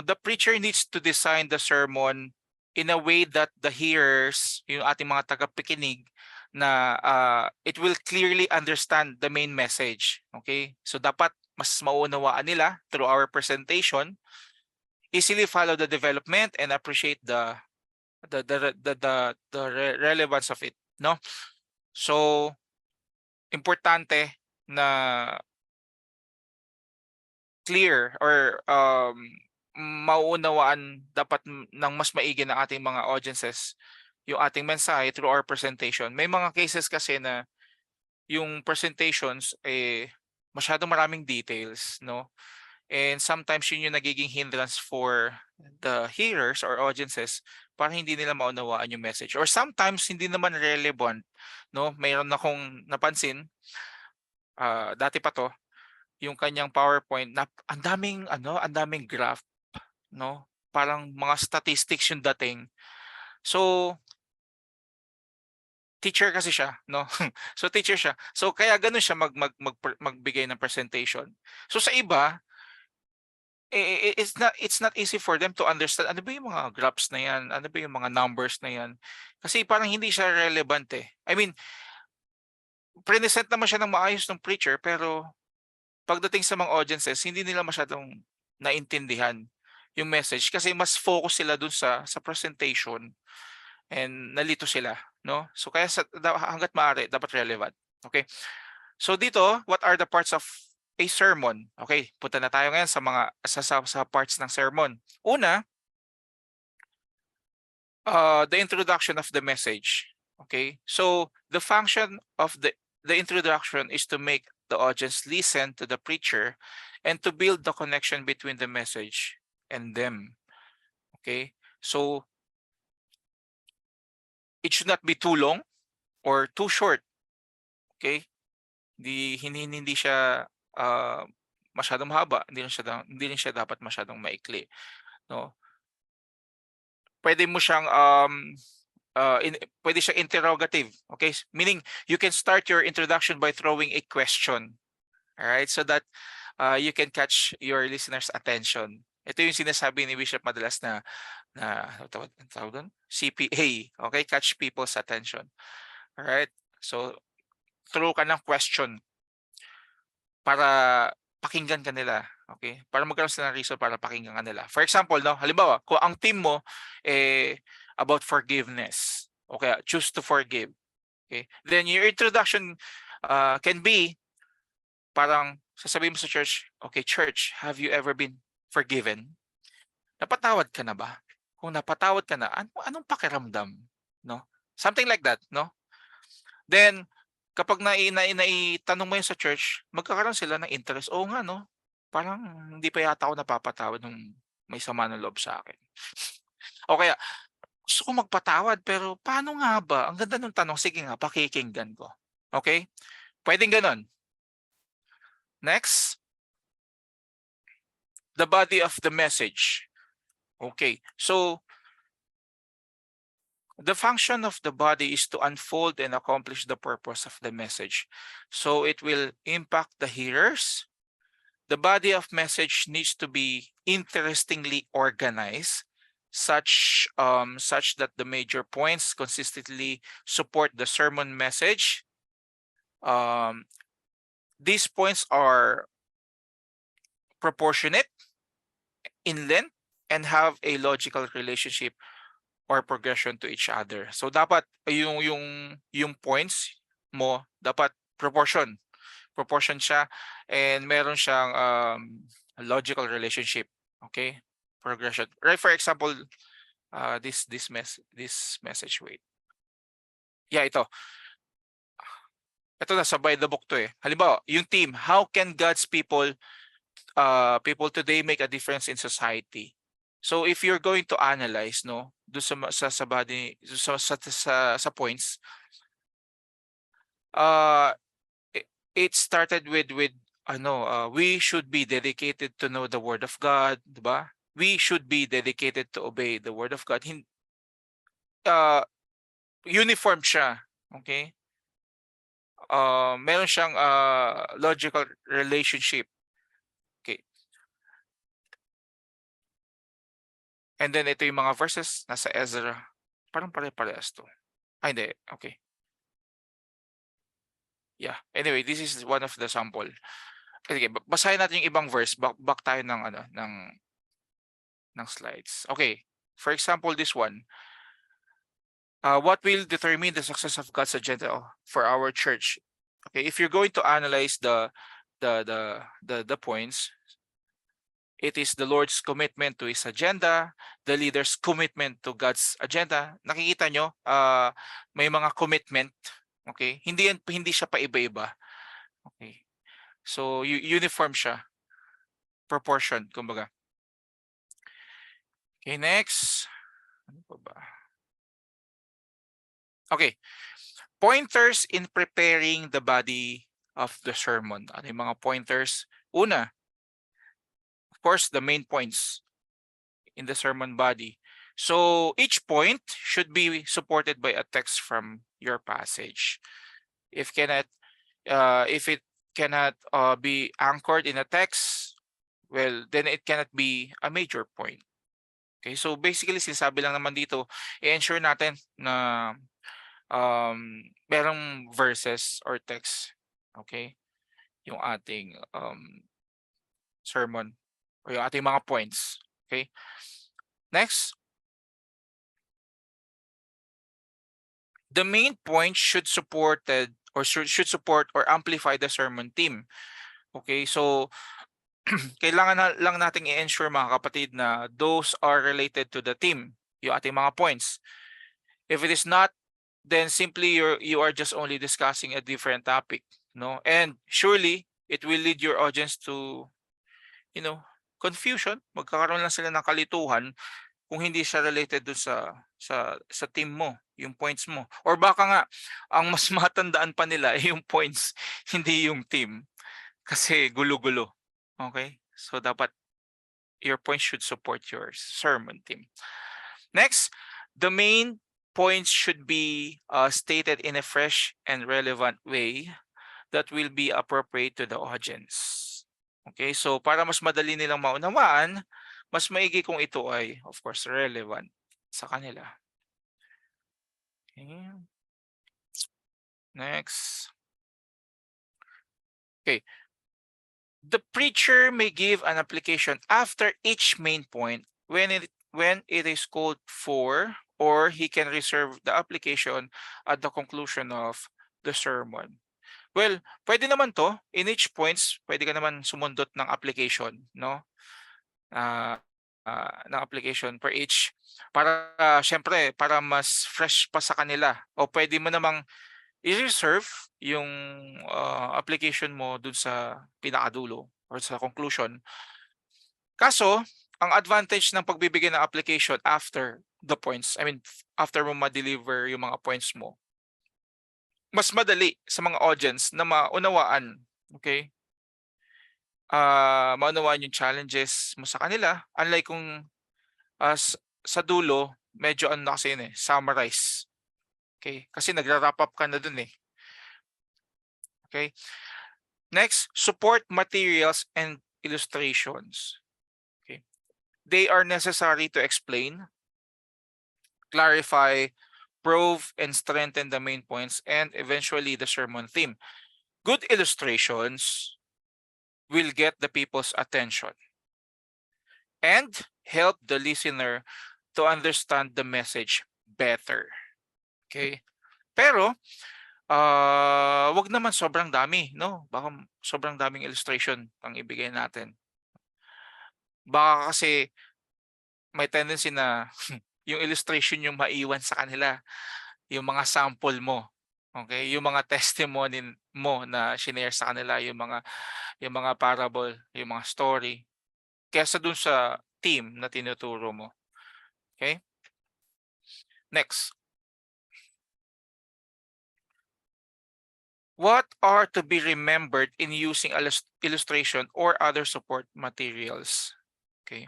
the preacher needs to design the sermon in a way that the hearers, yung ating mga tagapakinig, na it will clearly understand the main message. Okay? So, dapat mas maunawaan nila through our presentation, easily follow the development, and appreciate the relevance of it, no? So, importante na clear or mauunawaan dapat ng mas maigi ng ating mga audiences yung ating mensahe through our presentation. May mga cases kasi na yung presentations masyadong maraming details, no? And sometimes yun yung nagiging hindrance for the hearers or audiences para hindi nila maunawaan yung message. Or sometimes hindi naman relevant, no? Mayroon akong napansin, dati pa to, yung kanyang PowerPoint na ang daming graph, no? Parang mga statistics yung dating. So teacher kasi siya, no? So teacher siya. So kaya ganun siya magbigay ng presentation. So sa iba, it's not easy for them to understand ano ba yung mga graphs na yan, ano ba yung mga numbers na yan. Kasi parang hindi siya relevant eh. I mean, present naman siya ng maayos ng preacher, pero pagdating sa mga audiences, hindi nila masyadong naintindihan yung message kasi mas focus sila dun sa presentation and nalito sila, no? So kaya hangga't maaari dapat relevant. Okay? So dito, what are the parts of a sermon? Okay, punta na tayo ngayon sa mga sa parts ng sermon. Una, the introduction of the message. Okay? So the function of the introduction is to make the audience listen to the preacher and to build the connection between the message and them. Okay? So it should not be too long or too short. Okay? Hindi siya masyadong mahaba, hindi rin siya dapat masyadong maikli, no? Pwede mo siyang pwede siyang interrogative, okay? Meaning you can start your introduction by throwing a question. All right? So that you can catch your listeners' attention. Ito yung sinasabi ni Bishop madalas na tawag doon? CPA, okay? Catch people's attention. All right? So throw ka ng question para pakinggan ka nila, okay? Para magkaroon sila ng reason para pakinggan ka nila. For example, no, halimbawa, kung ang team mo about forgiveness, okay, choose to forgive. Okay? Then your introduction can be parang sasabihin mo sa church, okay, church, have you ever been forgiven? Napatawad ka na ba? Kung napatawad ka na, anong pakiramdam, no? Something like that, no? Then kapag naitanong mo yun sa church, magkakaroon sila ng interest. Oo nga, no? Parang hindi pa yata ako napapatawad nung may sama ng loob sa akin. O kaya, gusto ko magpatawad pero paano nga ba? Ang ganda ng tanong, sige nga, pakikinggan ko. Okay? Pwedeng ganon. Next, the body of the message. Okay, so the function of the body is to unfold and accomplish the purpose of the message. So it will impact the hearers. The body of message needs to be interestingly organized, such that the major points consistently support the sermon message. These points are proportionate in length and have a logical relationship or progression to each other. So dapat yung points mo dapat proportion siya and meron siyang logical relationship, okay? Progression. Right, for example, this message, wait. Yeah, ito. Ito nasa by the book to eh. Halimbawa, yung theme, how can God's people today make a difference in society? So if you're going to analyze, no, do sa body, sa points, it started with we should be dedicated to know the word of God, diba? We should be dedicated to obey the word of God. Uniform siya, okay? Meron siyang logical relationship. Okay. And then ito yung mga verses nasa Ezra. Parang pare-parehas to. Ay, hindi. Okay. Yeah. Anyway, this is one of the sample. Okay, basahin natin yung ibang verse. Back tayo ng slides. Okay. For example, this one. What will determine the success of God's agenda for our church? Okay, if you're going to analyze the points, it is the Lord's commitment to His agenda, the leader's commitment to God's agenda. Nakikita nyo, may mga commitment. Okay, hindi siya pa iba-iba. Okay, so uniform siya, proportion, kumbaga. Okay, next. Ano pa ba? Okay, pointers in preparing the body of the sermon. Ano yung mga pointers? Una, of course, the main points in the sermon body. So each point should be supported by a text from your passage. If it cannot be anchored in a text, well, then it cannot be a major point. Okay, so basically sinasabi lang naman dito, i-ensure natin na merong verses or text, okay, yung ating sermon or yung ating mga points. Okay, next, the main point should support or amplify the sermon theme. Okay, so kailangan lang nating i-ensure, mga kapatid, na those are related to the theme, yung ating mga points. If it is not, then simply you are just only discussing a different topic, no? And surely it will lead your audience to, confusion. Magkakaroon lang sila ng kalituhan kung hindi siya related dun sa team mo, yung points mo. Or baka nga ang mas matandaan pa nila yung points, hindi yung team. Kasi gulo-gulo. Okay? So dapat your points should support your sermon team. Next, the main points should be stated in a fresh and relevant way that will be appropriate to the audience. Okay, so para mas madali nilang maunawaan, mas maigi kung ito ay, of course, relevant sa kanila. Okay. Next. Okay. The preacher may give an application after each main point when it is called for, or he can reserve the application at the conclusion of the sermon. Well, pwede naman to. In each points, pwede ka naman sumundot ng application, no? Ng application per each. Para, syempre, para mas fresh pa sa kanila. O pwede mo namang i-reserve yung application mo dun sa pinakadulo or sa conclusion. Kaso, ang advantage ng pagbibigay ng application after the points, I mean, after mo ma-deliver yung mga points mo, mas madali sa mga audience na maunawaan, okay? Maunawaan yung challenges mo sa kanila. Unlike kung sa dulo, medyo ano na kasi yun summarize. Okay? Kasi nagra-wrap up ka na dun eh. Okay? Next, support materials and illustrations. Okay? They are necessary to explain, clarify, prove, and strengthen the main points and eventually the sermon theme. Good illustrations will get the people's attention and help the listener to understand the message better. Okay? Pero wag naman sobrang dami, no? Baka sobrang daming illustration ang ibigay natin. Baka kasi may tendency na yung illustration yung maiwan sa kanila, yung mga sample mo. Okay? Yung mga testimony mo na shinare sa kanila, yung mga parable, yung mga story, kaysa dun sa team na tinuturo mo. Okay? Next. What are to be remembered in using illustration or other support materials? Okay.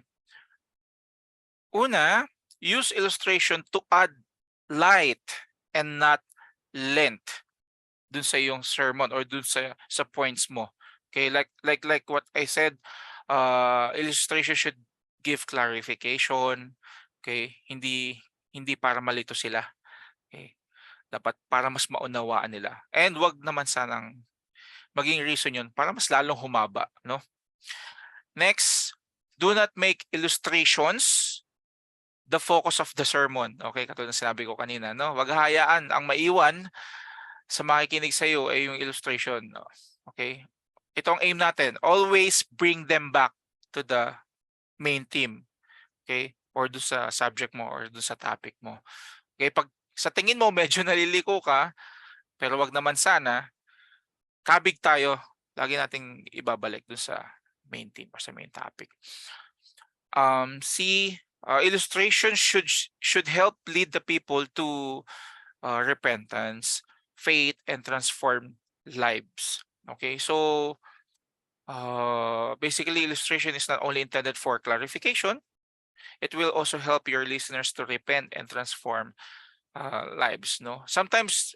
Una, use illustration to add light and not length dun sa yung sermon or dun sa points mo. Okay, like what I said, illustration should give clarification. Okay, hindi para malito sila. Okay. Dapat para mas maunawaan nila. And wag naman sanang maging reason yun para mas lalong humaba, no? Next, do not make illustrations the focus of the sermon. Okay, katulad ng sinabi ko kanina, no? Wag hayaan ang maiwan sa makikinig sa iyo ay yung illustration, no? Okay? Ito ang aim natin. Always bring them back to the main theme. Okay? Or do sa subject mo or do sa topic mo. Okay, pag sa tingin mo medyo naliliko ka, pero wag naman sana, kabig tayo, lagi nating ibabalik dun sa main theme or sa main topic. Illustration should help lead the people to repentance, faith, and transform lives. Okay, so basically illustration is not only intended for clarification, it will also help your listeners to repent and transform lives, no? Sometimes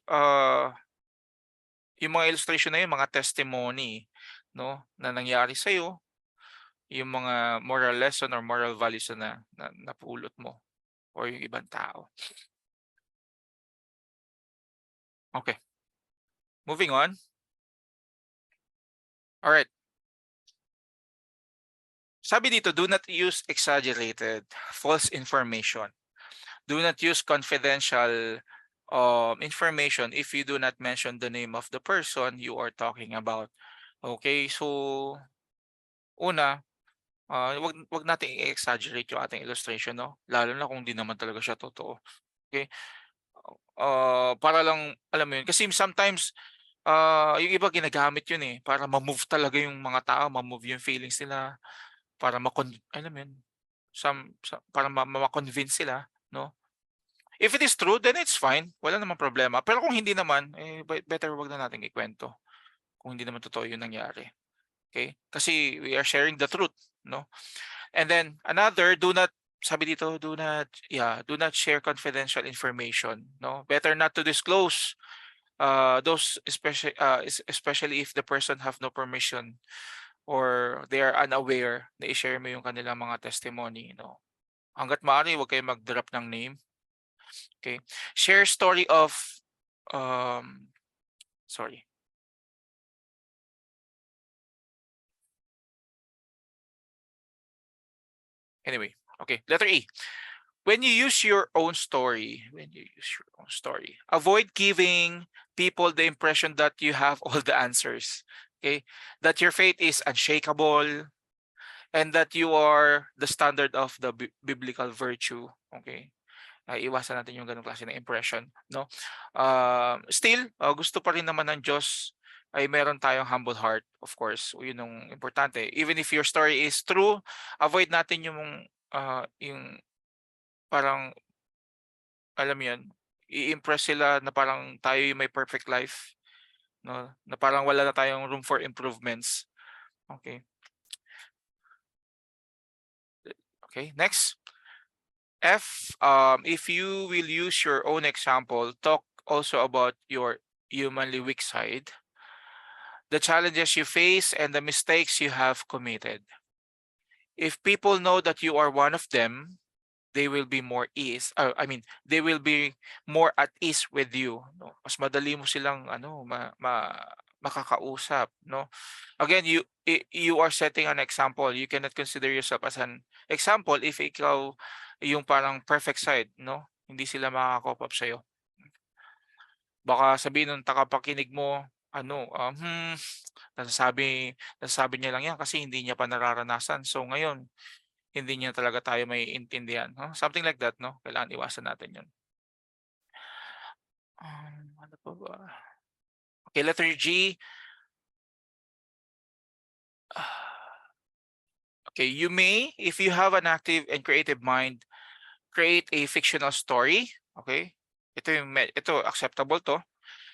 yung mga illustration na yun, mga testimony, no, na nangyari sa iyo, yung mga moral lesson or moral values na napulot mo or yung ibang tao. Okay. Moving on. All right. Sabi dito, do not use exaggerated, false information. Do not use confidential information if you do not mention the name of the person you are talking about. Okay, so una, wag nating i-exaggerate yung ating illustration, no? Lalo na kung di naman talaga siya totoo. Okay? Para lang alam mo yun kasi sometimes yung iba ginagamit yun para ma-move talaga yung mga tao, ma-move yung feelings nila para alam mo yun, para ma-convince sila, no? If it is true, then it's fine. Wala namang problema. Pero kung hindi naman, better wag na nating ikwento. Kung hindi naman totoo yung nangyari. Okay? Kasi we are sharing the truth, no? And then another, sabi dito, do not share confidential information, no? Better not to disclose those especially if the person have no permission or they are unaware na i-share mo yung kanilang mga testimony, no? Hangga't maaari, huwag kayo mag-drop ng name. Okay. Share story of sorry. Anyway, okay. Letter E. When you use your own story, avoid giving people the impression that you have all the answers. Okay? That your faith is unshakable and that you are the standard of the biblical virtue. Okay? Iwasan natin yung ganung klase ng impression, no? Still, gusto pa rin naman ng Diyos ay meron tayong humble heart, of course. Yun yung importante. Even if your story is true, avoid natin yung parang, alam mo yun, i-impress sila na parang tayo yung may perfect life, no? Na parang wala na tayong room for improvements. Okay. Okay, next. F, if you will use your own example, talk also about your humanly weak side, the challenges you face, and the mistakes you have committed. If people know that you are one of them, they will be they will be more at ease with you. No? Mas madali mo silang makakausap. No? Again, you are setting an example. You cannot consider yourself as an example if ikaw yung parang perfect side. No? Hindi sila makaka-cope up sa'yo. Baka sabihin ng tagapakinig mo, nasasabi niya lang yan kasi hindi niya pa nararanasan. So ngayon, hindi niya talaga tayo maiintindihan. No? Something like that, no? Kailangan iwasan natin yun. Ano pa ba? Okay, letter G. Okay, you may, if you have an active and creative mind, create a fictional story. Okay? Ito acceptable to.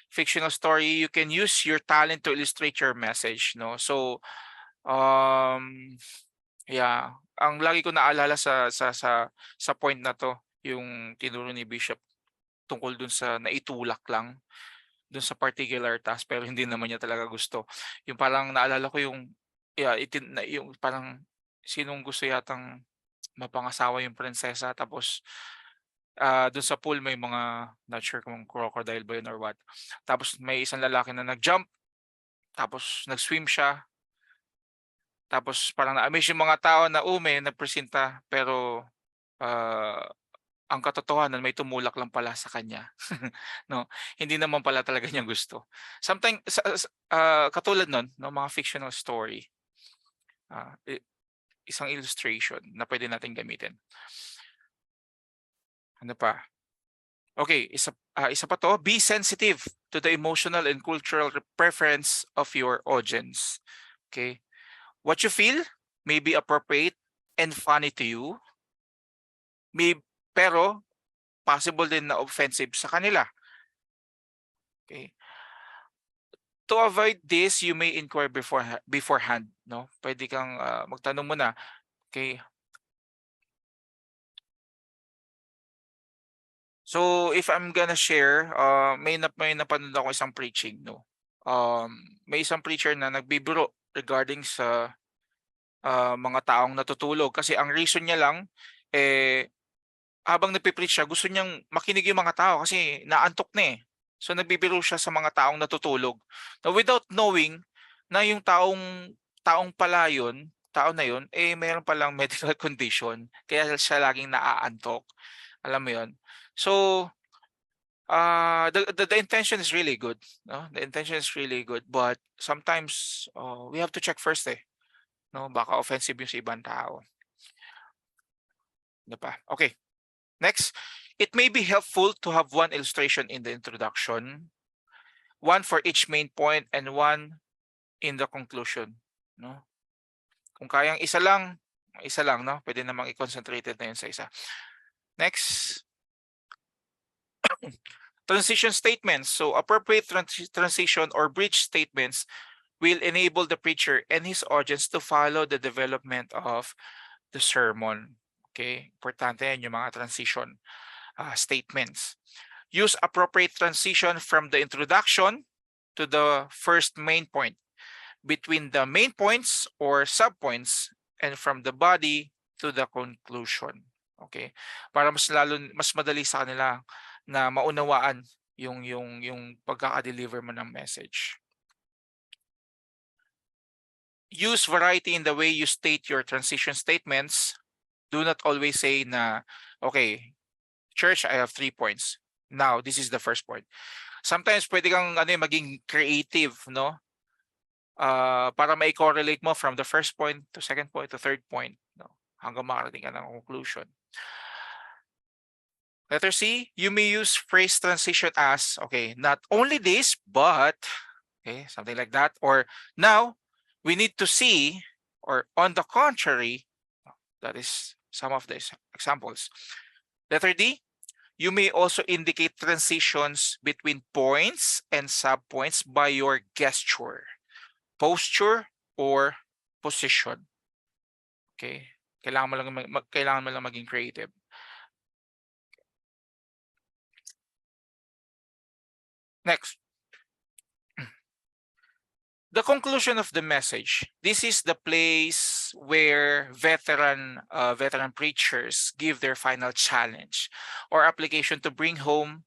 Fictional story, you can use your talent to illustrate your message, no? So, yeah, ang lagi ko naalala sa point na to, yung tinuro ni Bishop tungkol dun sa naitulak lang dun sa particular task pero hindi naman niya talaga gusto. Yung parang naalala ko yung yung parang sinong gusto yatang mapangasawa yung prinsesa tapos dun sa pool may mga, not sure kung crocodile ba yun or what. Tapos may isang lalaki na nag-jump, tapos nag-swim siya. Tapos parang na-amaze yung mga tao na may nagpresenta pero ang katotohanan may tumulak lang pala sa kanya. No, hindi naman pala talaga niya gusto. Sometimes katulad nun, no, mga fictional story. Isang illustration na pwede natin gamitin. Ano pa? Okay, isa pa to, be sensitive to the emotional and cultural preference of your audience. Okay? What you feel may be appropriate and funny to you, pero possible din na offensive sa kanila. Okay? To avoid this, you may inquire beforehand, no? Pwede kang magtanong muna. Okay? So if I'm gonna share, may napanood ako isang preaching, no. May isang preacher na nagbibiro regarding sa mga taong natutulog kasi ang reason niya lang habang nagpe-preach siya gusto niyang makinig yung mga tao kasi naantok na eh. So nagbibiro siya sa mga taong natutulog. Now, without knowing na yung taong pala yun, tao na yun, mayroon palang medical condition kaya siya laging naaantok. Alam mo yun? So, the intention is really good. No? The intention is really good. But sometimes, we have to check first eh. No? Baka offensive yung sa ibang tao. Ano pa? Okay. Next. It may be helpful to have one illustration in the introduction, one for each main point, and one in the conclusion. No? Kung kayang isa lang, no? Pwede namang i-concentrated na yun sa isa. Next. Transition statements. So appropriate transition or bridge statements will enable the preacher and his audience to follow the development of the sermon. Okay? Importante yan yung mga transition statements. Use appropriate transition from the introduction to the first main point, between the main points or subpoints, and from the body to the conclusion. Okay? Para mas madali sa kanila na maunawaan yung pagkaka-deliver mo ng message. Use variety in the way you state your transition statements. Do not always say na, okay, church, I have 3 points. Now, this is the first point. Sometimes pwede kang maging creative, no? Para ma-correlate mo from the first point to second point to third point, no? Hanggang makarating ka ng conclusion. Letter C, you may use phrase transition as, okay, not only this, but, Okay, something like that. Or now we need to see, or on the contrary, that is some of these examples. Letter D, you may also indicate transitions between points and subpoints by your gesture, posture, or position. Okay? Kailangan mo lang maging creative. Next. The conclusion of the message. This is the place where veteran preachers give their final challenge or application to bring home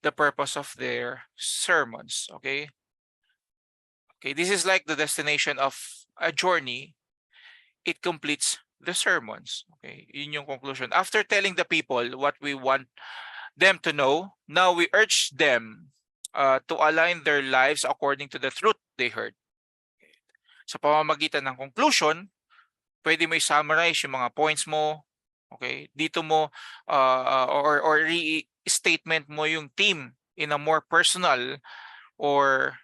the purpose of their sermons. Okay. Okay. This is like the destination of a journey. It completes the sermons. Okay. Yun yung conclusion. After telling the people what we want them to know, now we urge them to align their lives according to the truth they heard. Sa pamamagitan ng conclusion, pwede mo i-summarize yung mga points mo. Okay? Dito mo or re-statement mo yung theme in a more personal or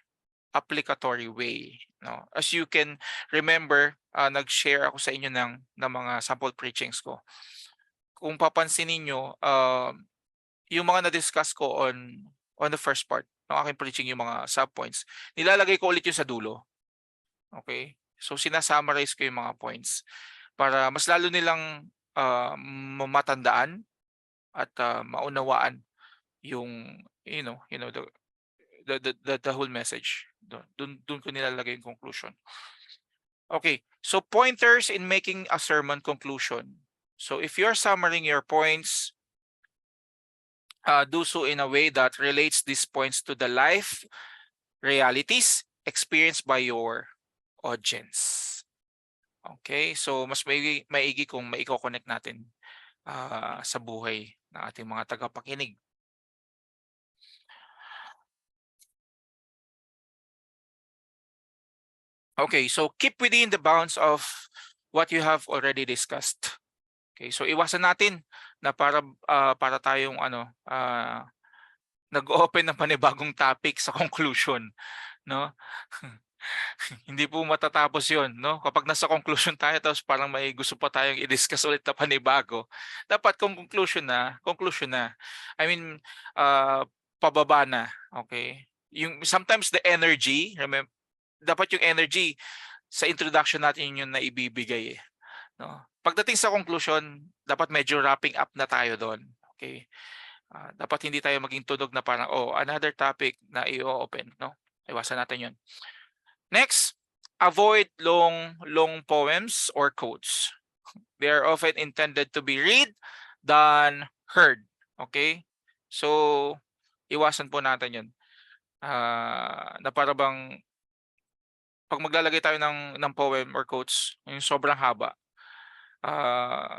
applicatory way. No? As you can remember, nag-share ako sa inyo ng mga sample preachings ko. Kung papansinin nyo, yung mga na-discuss ko on the first part ng aking preaching, yung mga subpoints, nilalagay ko ulit yung sa dulo. Okay? So sinasummarize ko yung mga points para mas lalo nilang matandaan at maunawaan yung the whole message. Doon ko nilalagay yung conclusion. Okay, so pointers in making a sermon conclusion. So if you're summarizing your points, do so in a way that relates these points to the life realities experienced by your audience. Okay, so mas maigi kung maiko-connect natin sa buhay ng ating mga tagapakinig. Okay, so keep within the bounds of what you have already discussed. Okay, so iwasan natin na para tayong nag-open ng panibagong topic sa conclusion, no? Hindi po matatapos 'yon, no? Kapag nasa conclusion tayo tapos parang may gusto pa tayong i-discuss ulit na panibago. Dapat kung conclusion na. I mean, pababa na, okay? Yung sometimes the energy, dapat yung energy sa introduction natin yung naibibigay, no? Pagdating sa conclusion, dapat medyo wrapping up na tayo doon, okay? Dapat hindi tayo maging tunog na parang another topic na i-open, no? Iwasan natin 'yon. Next, avoid long poems or quotes. They are often intended to be read than heard. Okay? So, iwasan po natin yun. Na para bang pag maglalagay tayo ng poem or quotes, yung sobrang haba,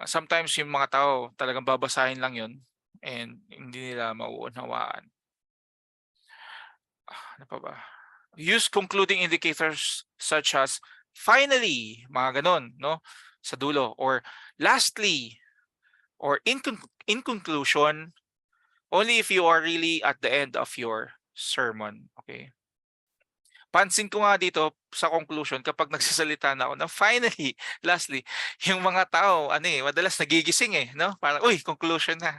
sometimes yung mga tao talagang babasahin lang yun and hindi nila mauunawaan. Ano pa ba? Use concluding indicators such as finally, mga ganon, no? Sa dulo, or lastly, or in conclusion, only if you are really at the end of your sermon. Okay? Pansin ko nga dito sa conclusion, kapag nagsasalita na ako na finally, lastly, yung mga tao, madalas nagigising no? Parang, uy, conclusion na.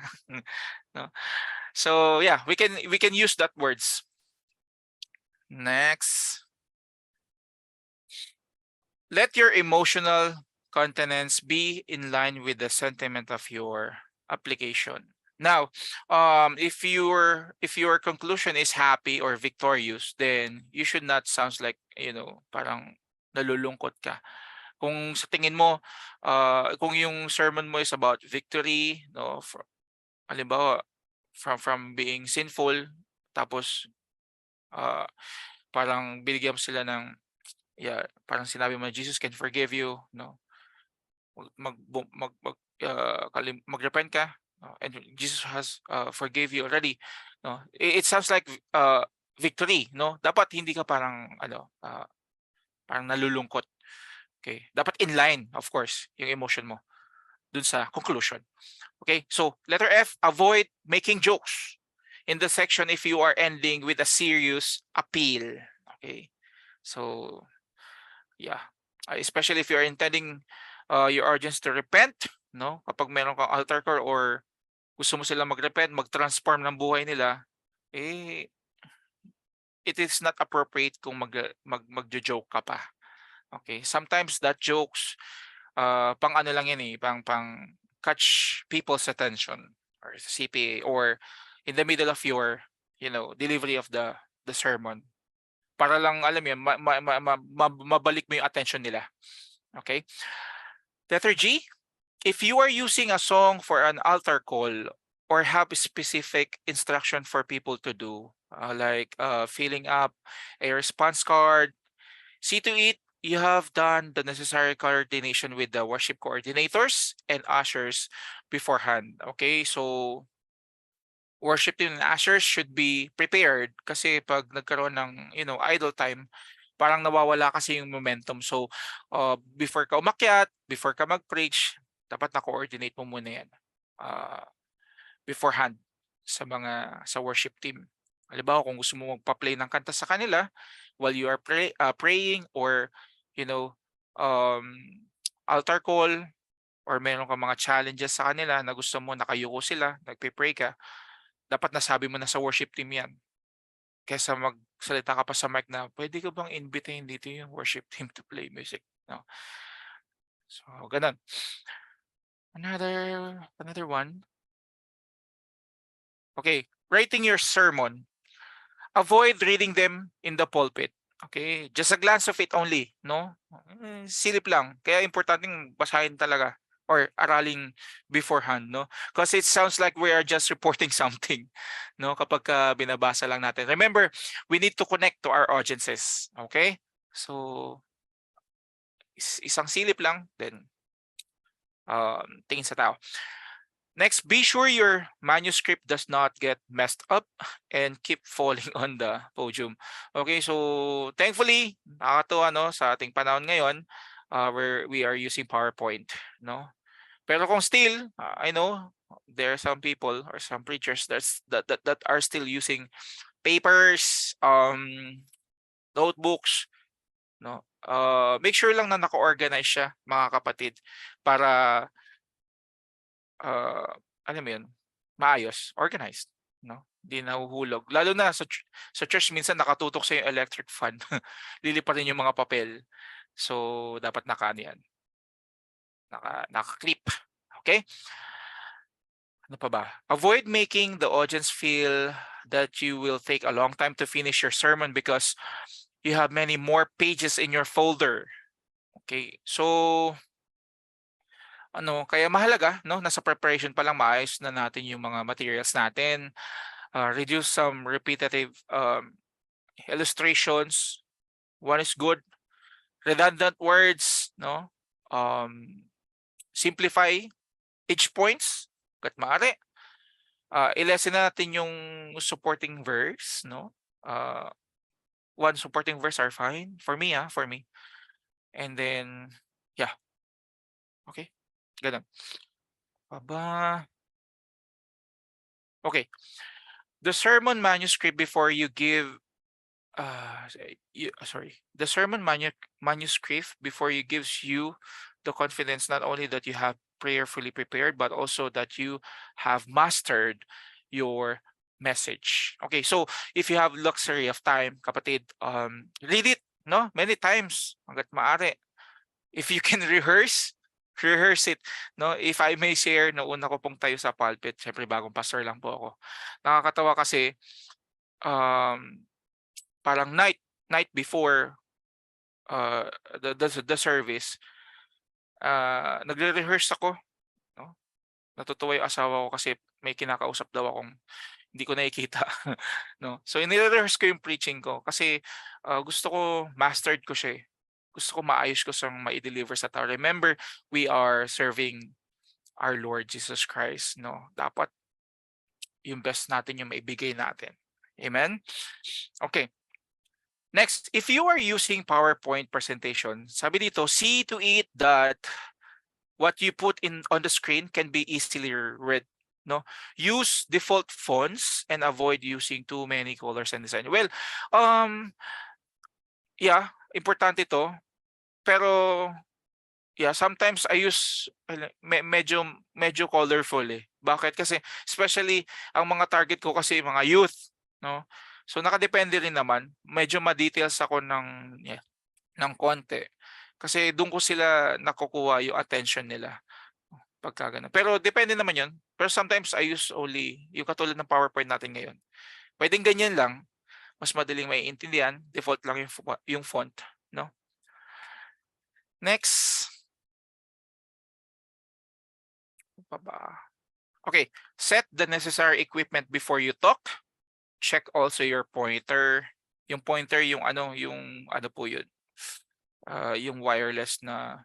No? So, yeah, we can use that words. Next. Let your emotional continence be in line with the sentiment of your application. Now, if your conclusion is happy or victorious, then you should not sound like, parang nalulungkot ka. Kung sa tingin mo, kung yung sermon mo is about victory, no, halimbawa, from being sinful, tapos parang binigyan mo sila ng parang sinabi mo Jesus can forgive you, no? Mag-repent ka, no? And Jesus has forgave you already, no? It sounds like victory, no? Dapat hindi ka parang parang nalulungkot. Okay? Dapat in line, of course, yung emotion mo dun sa conclusion. Okay? So, letter F, avoid making jokes in the section if you are ending with a serious appeal. Okay? So, yeah. Especially if you're intending your audience to repent, no? Kapag meron kang altar call or gusto mo sila mag-repent, mag-transform ng buhay nila, eh, it is not appropriate kung magjo-joke ka pa. Okay? Sometimes that jokes, pang ano lang yan eh, pang catch people's attention or CPA or in the middle of your, delivery of the sermon. Para lang, alam mo yun, mabalik mo yung attention nila. Okay? Letter G, if you are using a song for an altar call or have a specific instruction for people to do, like filling up a response card, see to it you have done the necessary coordination with the worship coordinators and ushers beforehand. Okay, so worship team and ushers should be prepared kasi pag nagkaroon ng idle time, parang nawawala kasi yung momentum. So before ka umakyat, before ka mag-preach, dapat na-coordinate mo muna yan beforehand sa worship team. Halimbawa, kung gusto mo magpa-play ng kanta sa kanila while you are praying or altar call or meron kang mga challenges sa kanila na gusto mo nakayuko sila, nagpe-pray ka, dapat nasabi mo na sa worship team yan. Kesa magsalita ka pa sa mic na, pwede ka bang invitein dito yung worship team to play music? No? So, ganun. Another one. Okay, writing your sermon. Avoid reading them in the pulpit. Okay, just a glance of it only, no? Silip lang. Kaya importanteng basahin talaga or araling beforehand, no? Because it sounds like we are just reporting something, no? Kapag binabasa lang natin. Remember, we need to connect to our audiences. Okay? So, isang silip lang, then tingin sa tao. Next, be sure your manuscript does not get messed up and keep falling on the podium. Okay, so thankfully, nakakatuwa no sa ating panahon ngayon, where we are using PowerPoint, no? Pero kung still, I know there are some people or some preachers that are still using papers, notebooks, no? Make sure lang na naka-organize siya, mga kapatid, para alam mo yun, maayos, organized, no? Hindi nahuhulog. Lalo na sa church, minsan nakatutok sa yung electric fan. Liliparin yung mga papel. So, dapat yan. Naka-clip. Okay? Ano pa ba? Avoid making the audience feel that you will take a long time to finish your sermon because you have many more pages in your folder. Okay? So, kaya mahalaga, no? Nasa preparation pa lang maayos na natin yung mga materials natin. Reduce some repetitive illustrations. One is good. Redundant words, no? Simplify each points, kat maaari. I-lessen na natin yung supporting verse, no? One supporting verse are fine for me, for me. And then, yeah. Okay. Ganun. Okay. The sermon manuscript before you give the sermon manuscript before you gives you the confidence not only that you have prayerfully prepared but also that you have mastered your message. Okay, so if you have luxury of time, kapatid, read it, no, many times hangga't maaari. If you can rehearse it, no? If I may share, una ko pong tayo sa pulpit, syempre bagong pastor lang po ako. Nakakatawa kasi parang night before the service, nagre-rehearse ako, no? Natutuwa yung asawa ko kasi may kinakausap daw akong hindi ko nakikita. No? So inire-rehearse ko yung preaching ko kasi gusto ko mastered ko siya. Gusto ko maayos ko siyang ma-deliver sa tao. Remember, we are serving our Lord Jesus Christ, no? Dapat yung best natin yung maibigay natin. Amen? Okay. Next, if you are using PowerPoint presentation, sabi dito, see to it that what you put on the screen can be easily read. No, use default fonts and avoid using too many colors and design. Well, yeah, importante 'to. Pero yeah, sometimes I use medyo colorful, eh. Bakit? Kasi especially ang mga target ko kasi mga youth, 'no? So nakadepende rin naman, medyo ma-details ako ng konti. Kasi dun ko sila nakukuha yung attention nila pagka gano'n. Pero depende naman 'yun. Pero sometimes I use only yung katulad ng PowerPoint natin ngayon. Puwedeng ganyan lang, mas madaling maiintindihan, default lang yung font, 'no? Next, ano pa ba? Okay, set the necessary equipment before you talk. Check also your pointer. Yung pointer, yung ano po yun, yung wireless na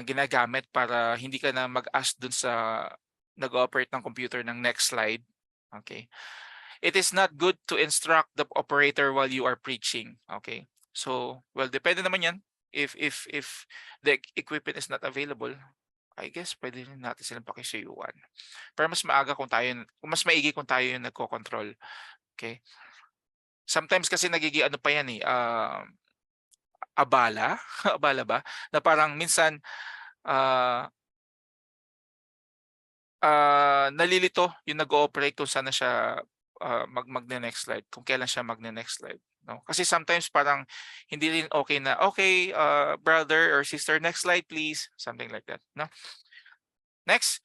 ginagamit para hindi ka na mag-ask dun sa nag-ooperate ng computer ng next slide. Okay. It is not good to instruct the operator while you are preaching. Okay. So, well, depende naman yan. If the equipment is not available, I guess pwede rin natin silang pakisuyuan. Pero mas maaga kung mas maigi kung tayo yung nagko-control. Okay? Sometimes kasi nagiging ano pa yan eh, abala, abala ba? Na parang minsan ah nalilito yung nag-ooperate kung saan na siya magne-next slide, kung kailan siya magne-next slide, no? Kasi sometimes parang hindi rin okay na, "Okay, brother or sister, next slide please." Something like that, no? Next,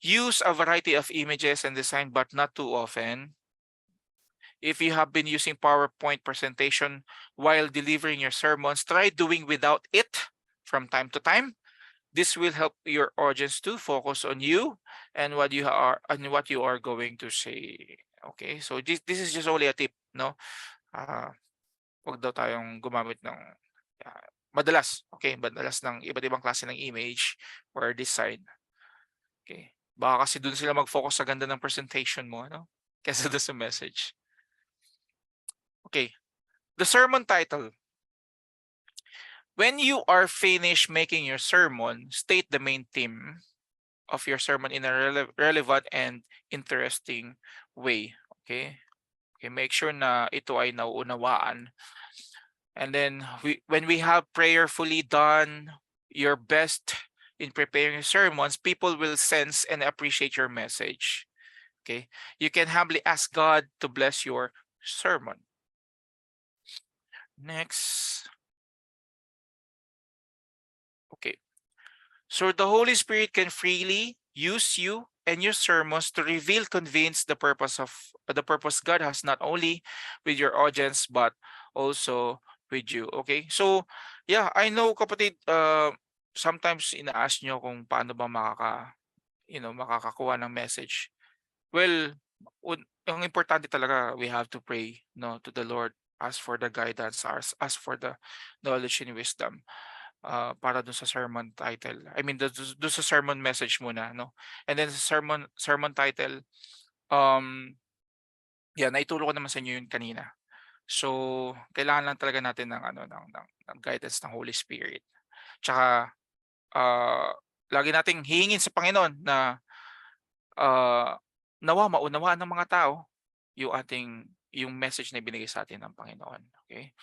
use a variety of images and design but not too often. If you have been using PowerPoint presentation while delivering your sermons, try doing without it from time to time. This will help your audience to focus on you and what you are going to say. Okay, so this is just only a tip, no? Wag daw tayong gumamit ng madalas ng iba't ibang klase ng image or design. Okay. Baka kasi dun sila mag-focus sa ganda ng presentation mo, ano? Kaysa dun sa message. Okay. The sermon title. When you are finished making your sermon, state the main theme of your sermon in a relevant and interesting way. Okay? Okay, make sure na ito ay nauunawaan. And then when we have prayerfully done your best in preparing sermons, people will sense and appreciate your message. Okay? You can humbly ask God to bless your sermon. Next. Okay. So the Holy Spirit can freely use you and your sermons to reveal, convince the purpose God has not only with your audience but also with you. Okay? So, yeah, I know kapatid, sometimes ina-ask nyo kung paano ba makakakuha ng message. Well, ang importante talaga, we have to pray, no, to the Lord, ask for the guidance, ask for the knowledge and wisdom. Para dun sa sermon title. I mean, dun sa sermon message muna, no? And then sa sermon title, yeah, naituro ko naman sa inyo yun kanina. So, kailangan lang talaga natin ng ng guidance ng Holy Spirit. Tsaka lagi nating hihingin sa Panginoon na nawa maunawaan ng mga tao yung message na ibinigay sa atin ng Panginoon. Okay?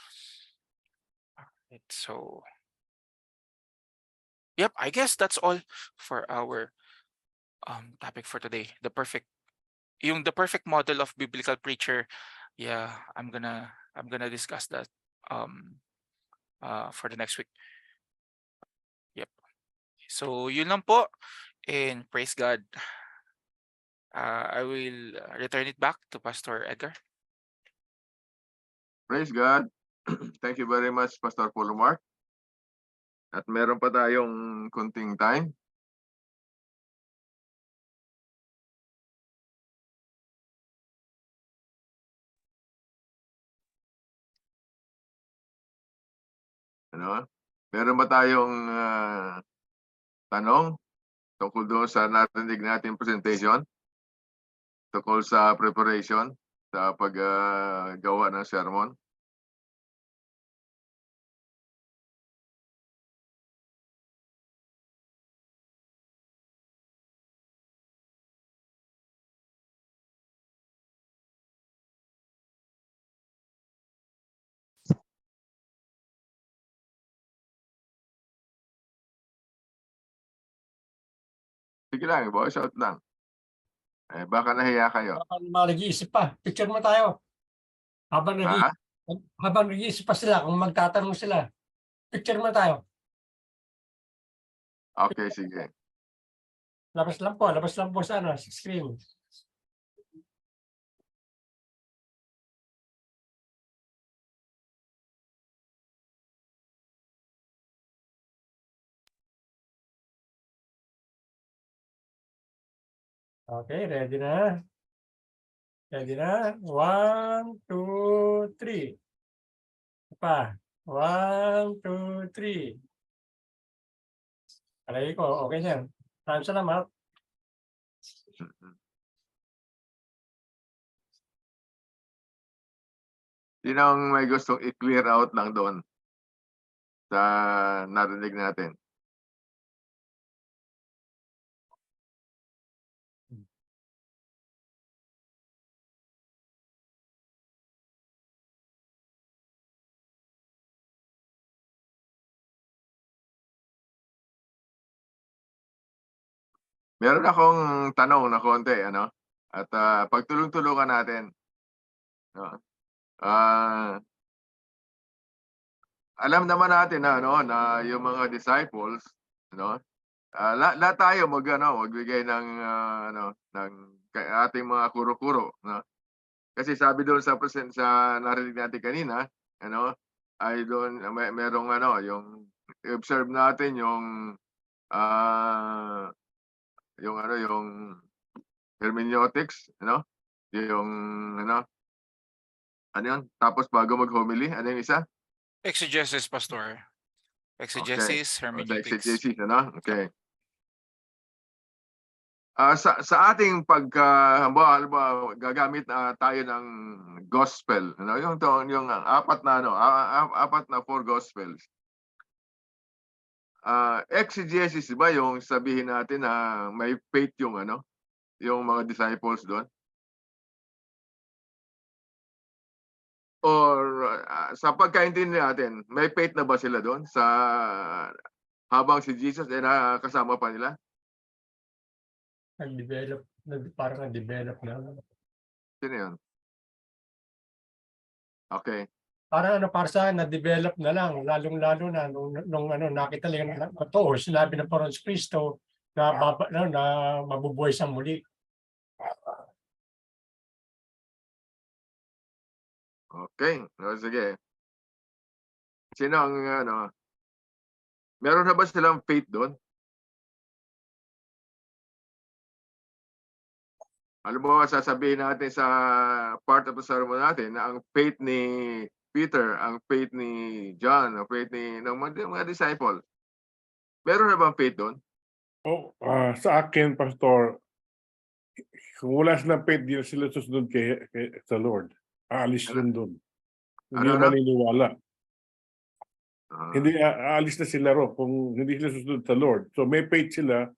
Alright, so yep, I guess that's all for our topic for today. The perfect model of biblical preacher. Yeah, I'm gonna discuss that for the next week. Yep. So yun lang po, and praise God. I will return it back to Pastor Edgar. Praise God. Thank you very much, Pastor Polomar. At meron pa tayong konting time. Ano? Meron ba tayong tanong tungkol doon sa narinig natin presentation? Tungkol sa preparation, sa paggawa ng sermon? Sige lang, voice out lang. Baka nahiya kayo. Baka mga nag-iisip pa. Picture mo tayo. Habang nag Ha? habang nag-iisip pa sila, kung magtatanong sila, picture mo tayo. Okay, sige. Labas lang po sa ano, sa screen. Okay, ready na? Ready na? 1, 2, 3. Pa. 1, 2, 3. Alay ko, okay na yan. Maraming salamat. Sino ang may gustong i-clear out lang doon sa narinig natin? Meron akong tanong na konti, ano? At pagtulong-tulungan natin. No? Alam naman natin na ano na yung mga disciples, no? Lahat tayo magbigay ng ano ng ating mga kuro-kuro, no? Kasi sabi doon sa narinig natin kanina, ano, ay doon merong ano, yung observe natin yung ano, yung hermeneutics, ano? Yung ano yun? Tapos bago mag-homily, ano yung isa? Exegesis, Pastor. Exegesis, Sa hermeneutics. exegesis, ano? Okay. Sa ating halimbawa gagamit tayo ng gospel, ano? Yung apat na 4 gospels. Exegesis ba yung sabihin natin na may faith yung ano, yung mga disciples doon? Or sa pagkaintindi natin, may faith na ba sila doon sa habang si Jesus ay nakasama pa nila? Parang nag-develop na. Sino yun? Okay. Parang ano, para sa akin, na-develop na lang, lalong-lalo na nung ano, nakita lang na totoo, sinabi ng Panginoon Kristo na, na mabubuhay sa muli. Okay. Sige. Sino ang ano? Meron na ba silang faith doon? Alam mo, sasabihin natin sa part of the sermon natin na ang faith ni Peter, ang faith ni John, ang faith ng mga disciple. Meron na bang faith doon? Sa akin, Pastor, kung wala silang faith, di na sila susunod sa Lord. Aalis Ano? yun doon. Hindi Ano? maniniwala. Ah, Hindi aalis na sila ro kung hindi sila susunod sa Lord. So may faith sila,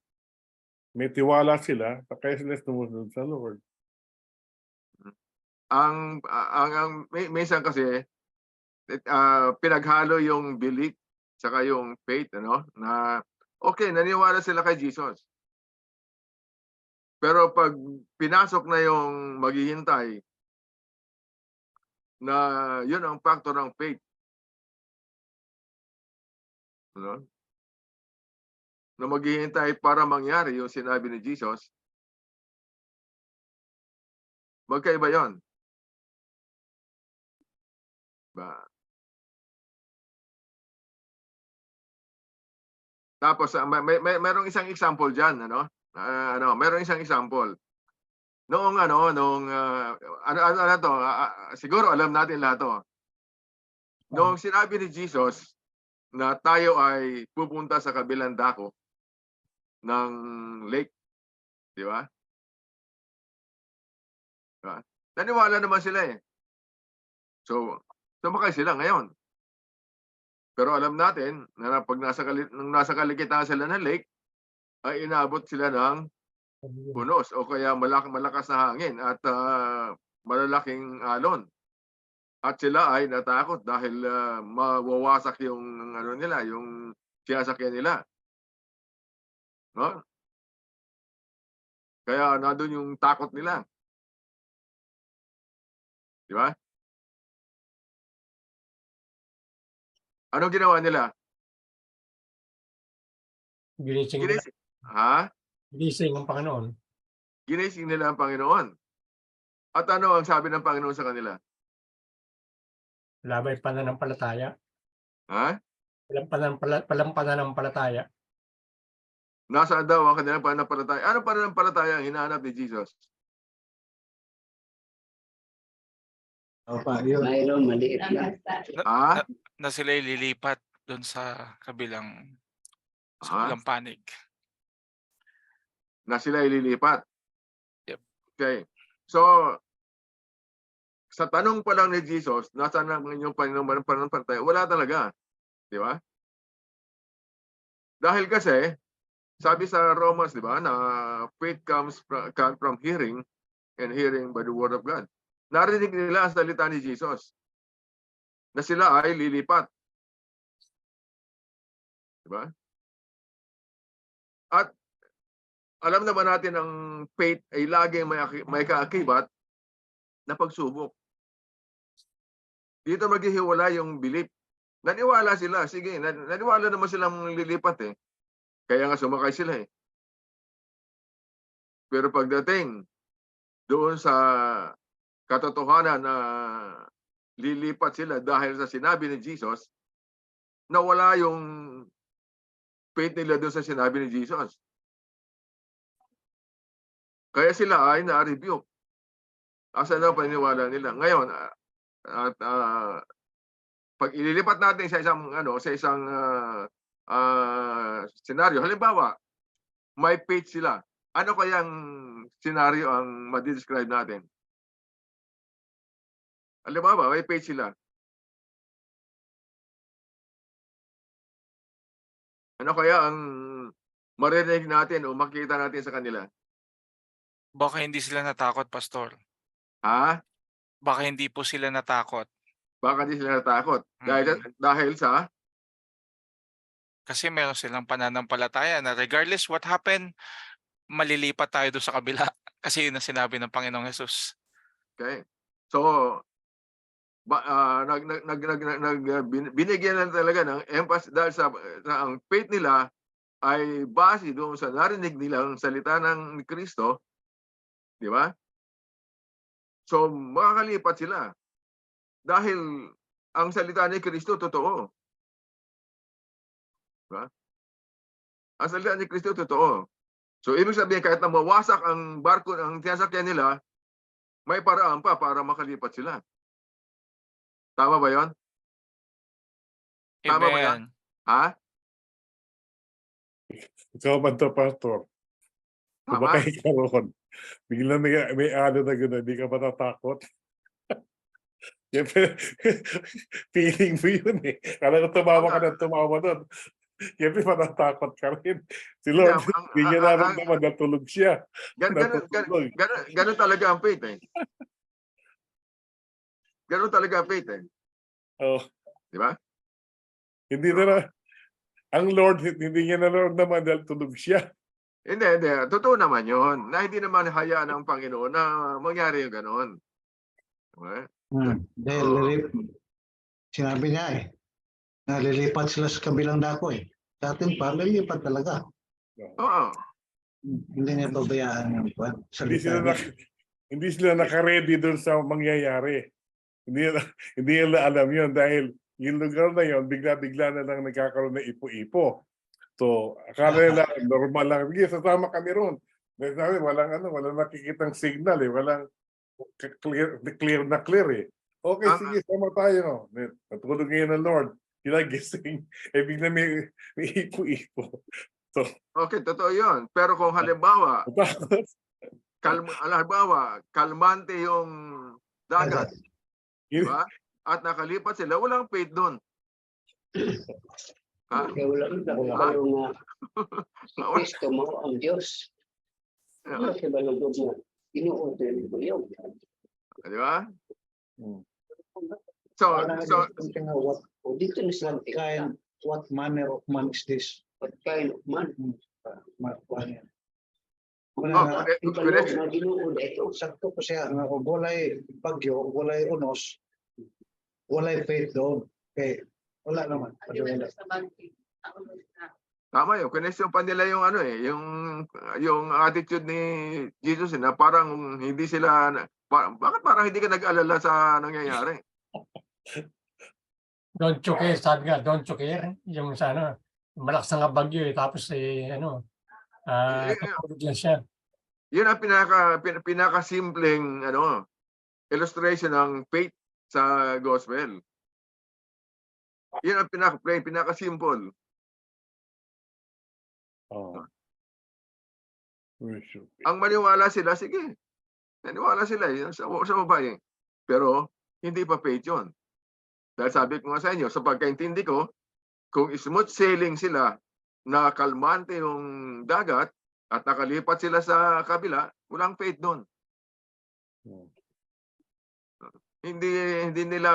may tiwala sila, kaya sila sumunod sa Lord. minsan kasi pinaghalo yung belief saka yung faith, ano, na okay, naniwala sila kay Jesus. Pero pag pinasok na yung maghihintay na yun ang factor ng faith, ano? Na maghihintay para mangyari yung sinabi ni Jesus, magkaiba yun. Ba? Tapos merong isang example diyan, ano? Merong isang example. Noong ano to, siguro alam natin lahat to. Noong sinabi ni Jesus na tayo ay pupunta sa kabilang dako ng lake, di ba? Diba? Naniwala naman sila eh. So, sumakay sila ngayon. Pero alam natin na pag nung nasa kalikitaan sila ng lake, ay inabot sila ng punos o kaya malakas na hangin at malalaking alon. At sila ay natakot dahil mawawasak yung ano nila, yung sinasakyan nila. No? Kaya nandun yung takot nila. Di ba? Anong ginawa nila? Ginising nila, Ginising. Ha? ginising ang Panginoon. Ginising nila ang Panginoon. At ano ang sabi ng Panginoon sa kanila? Labay pananampalataya. Ha? Walang pananampalataya. Nasaan daw ang kanilang pananampalataya? Ano pananampalataya ang hinahanap ni Jesus? Mayroon maliit na. Ha? Na sila lilipat doon sa kabilang Ha? panig. Na sila ililipat. Yep. Okay. So, sa tanong pa lang ni Jesus, nasaan ang inyong pananampalataya? Wala talaga. Di ba? Dahil kasi, sabi sa Romans, di ba, na faith comes from hearing and hearing by the word of God. Narinig nila ang salita ni Jesus na sila ay lilipat. Di ba? At alam naman natin ang faith ay laging may kaakibat na pagsubok. Dito maghihiwala yung belief. Naniwala sila. Sige, naniwala naman silang lilipat eh. Kaya nga sumakay sila eh. Pero pagdating doon sa katotohanan na lilipat sila dahil sa sinabi ni Jesus, nawala yung faith nila doon sa sinabi ni Jesus. Kaya sila ay na-rebuke. Asa na paniniwala nila. Ngayon, pag ililipat natin sa isang senaryo, halimbawa, may faith sila. Ano kayang senaryo ang ma-describe natin? Halimbawa, may faith sila. Ano kaya ang marinig natin o makita natin sa kanila? Baka hindi sila natakot, Pastor. Ha? Baka hindi po sila natakot. Baka di sila natakot. Dahil sa Kasi meron silang pananampalataya na regardless what happened, malilipat tayo doon sa kabila. Kasi yun ang sinabi ng Panginoong Jesus. okay. So binigyan na talaga ng emphasis dahil sa ang faith nila ay base doon sa narinig nilang salita ng Kristo, di ba? So makakalipat sila dahil ang salita ni Kristo totoo. Diba? Ang salita ni Kristo totoo. So ibig sabihin kahit na mawasak ang barko ng tinasakyan nila, may paraan pa para makalipat sila. Tama ba 'yon? Tama ba yan? Amen. Ha? Ikaw man to, Pastor. Kung Tama? makikaroon, biglang may ano na gano'n, hindi ka matatakot. Siyempre, feeling mo yun eh. Kala ko tumawa ka ng tumawa doon. Siyempre, matatakot ka rin. Si Lord, hindi niya naramdaman, natulog siya. Ganun talaga ang faith eh. Ganun talaga ang faith eh. Oh, Di ba? hindi na ang Lord, hindi niya naramdaman dahil tulog siya. Hindi. Totoo naman yun. Na hindi naman hayaan ng Panginoon na mangyari yung ganun. Diba? Dahil sinabi niya na lilipat sila sa kabilang dako eh. Sa atin pa, lilipat talaga. Oo. Hindi niya pabayaan yung Hindi sila naka-ready doon sa mangyayari. Hindi nila alam yun dahil yung lugar na yun, bigla-bigla na lang nagkakaroon ng ipo-ipo. So, akala nila normal lang. Sige, sasama kami ron. Walang nakikitang signal eh. Walang clear eh. Okay, sige, sama tayo. Natulog ngayon ng Lord. Gising. Bigla may ipo-ipo. So, Okay, totoo yun. Pero kung halimbawa, kalmante yung dagat, di ba? At nakalipat sila, walang faith doon. Ha? Kaya wala yung si Kristo mo ang Diyos. Wala siya ba ng Diyos na inuuto ko yun? Di ba? So, dito na sila what manner of man is this? What kind of man? Mga okay, ibalog na Ginoo ito sakto ko siya nga kung walay bagyo, walay unos, walay faith doon. Okay, wala naman. tama yun. Kinesyon pa nila yung ano eh, yung attitude ni Jesus na parang hindi sila, bakit parang hindi ka nag-alala sa nangyayari? Don't you care, sabi nga, don't you care. Yung sa ano, malakas na nga bagyo eh, tapos tutulog lang siya. Yun ang pinaka-simpleng illustration ng faith sa gospel. Yun ang pinaka-simple. Oh. Worship. Ang maniwala sila, sige. Naniwala sila sa babae. Pero hindi pa faith yun. Dahil sabi ko nga sa inyo, sa pagkaintindi ko, kung smooth sailing sila, nakalmante yung dagat, at nakalipat sila sa kabila, walang faith doon. Hindi nila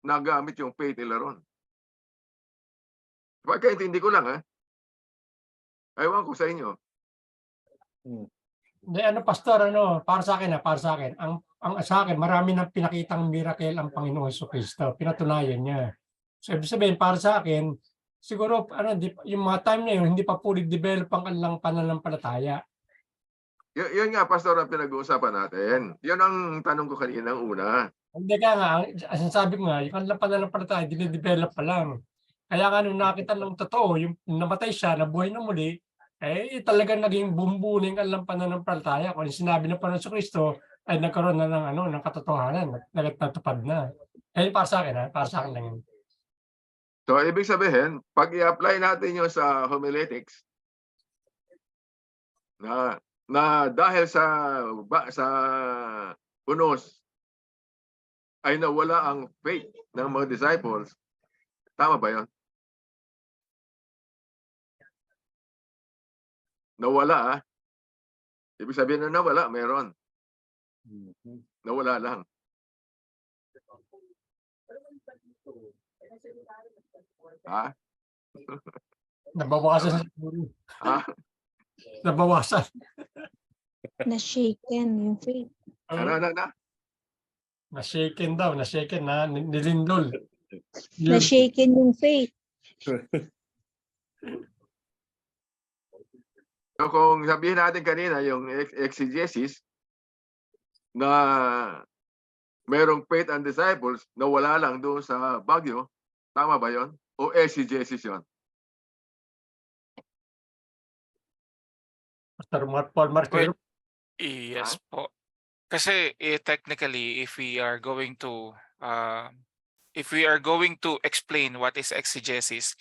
nagamit yung faith nila ron. Pagkaintindi ko lang, ewan ko sa inyo. Hindi, pastor, para sa akin, para sa akin. Ang sa akin, marami nang pinakitang miracle ang Panginoon Jesucristo. Pinatunayan niya. So, ibig sabihin, para sa akin, siguro, yung mga time na yun, hindi pa fully develop ang kanilang pananampalataya. Yun nga, pastor, ang pinag-uusapan natin. Yun ang tanong ko kanina una. Hindi ka nga, ang sabi ko nga, yung kanilang pananampalataya, dinidevelop pa lang. Kaya nga nung nakita ng totoo, yung namatay siya, nabuhay na muli, talagang naging bumbuning kanilang pananampalataya. Kung sinabi ng Panginoon Kristo, ay nagkaroon na ng katotohanan, natupad na. Kaya para sa akin, para sa akin lang yun. So, ibig sabihin, pag i-apply natin yun sa homiletics, na dahil sa unos ay nawala ang faith ng mga disciples, tama ba yun? Nawala, ibig sabihin na nawala, meron. Nawala lang. Ha? Nabawasan. Ha? Nabawasan. Na-shaken yung faith. Ano? Na-shaken daw, nilindol. Na-shaken yung faith. So kung sabihin natin kanina yung exegesis na merong faith and disciples na wala lang doon sa Baguio, tama ba yon? O exegesis yon? Pastor Paul Martiro. Yes po. Kasi technically, if we are going to explain what is exegesis,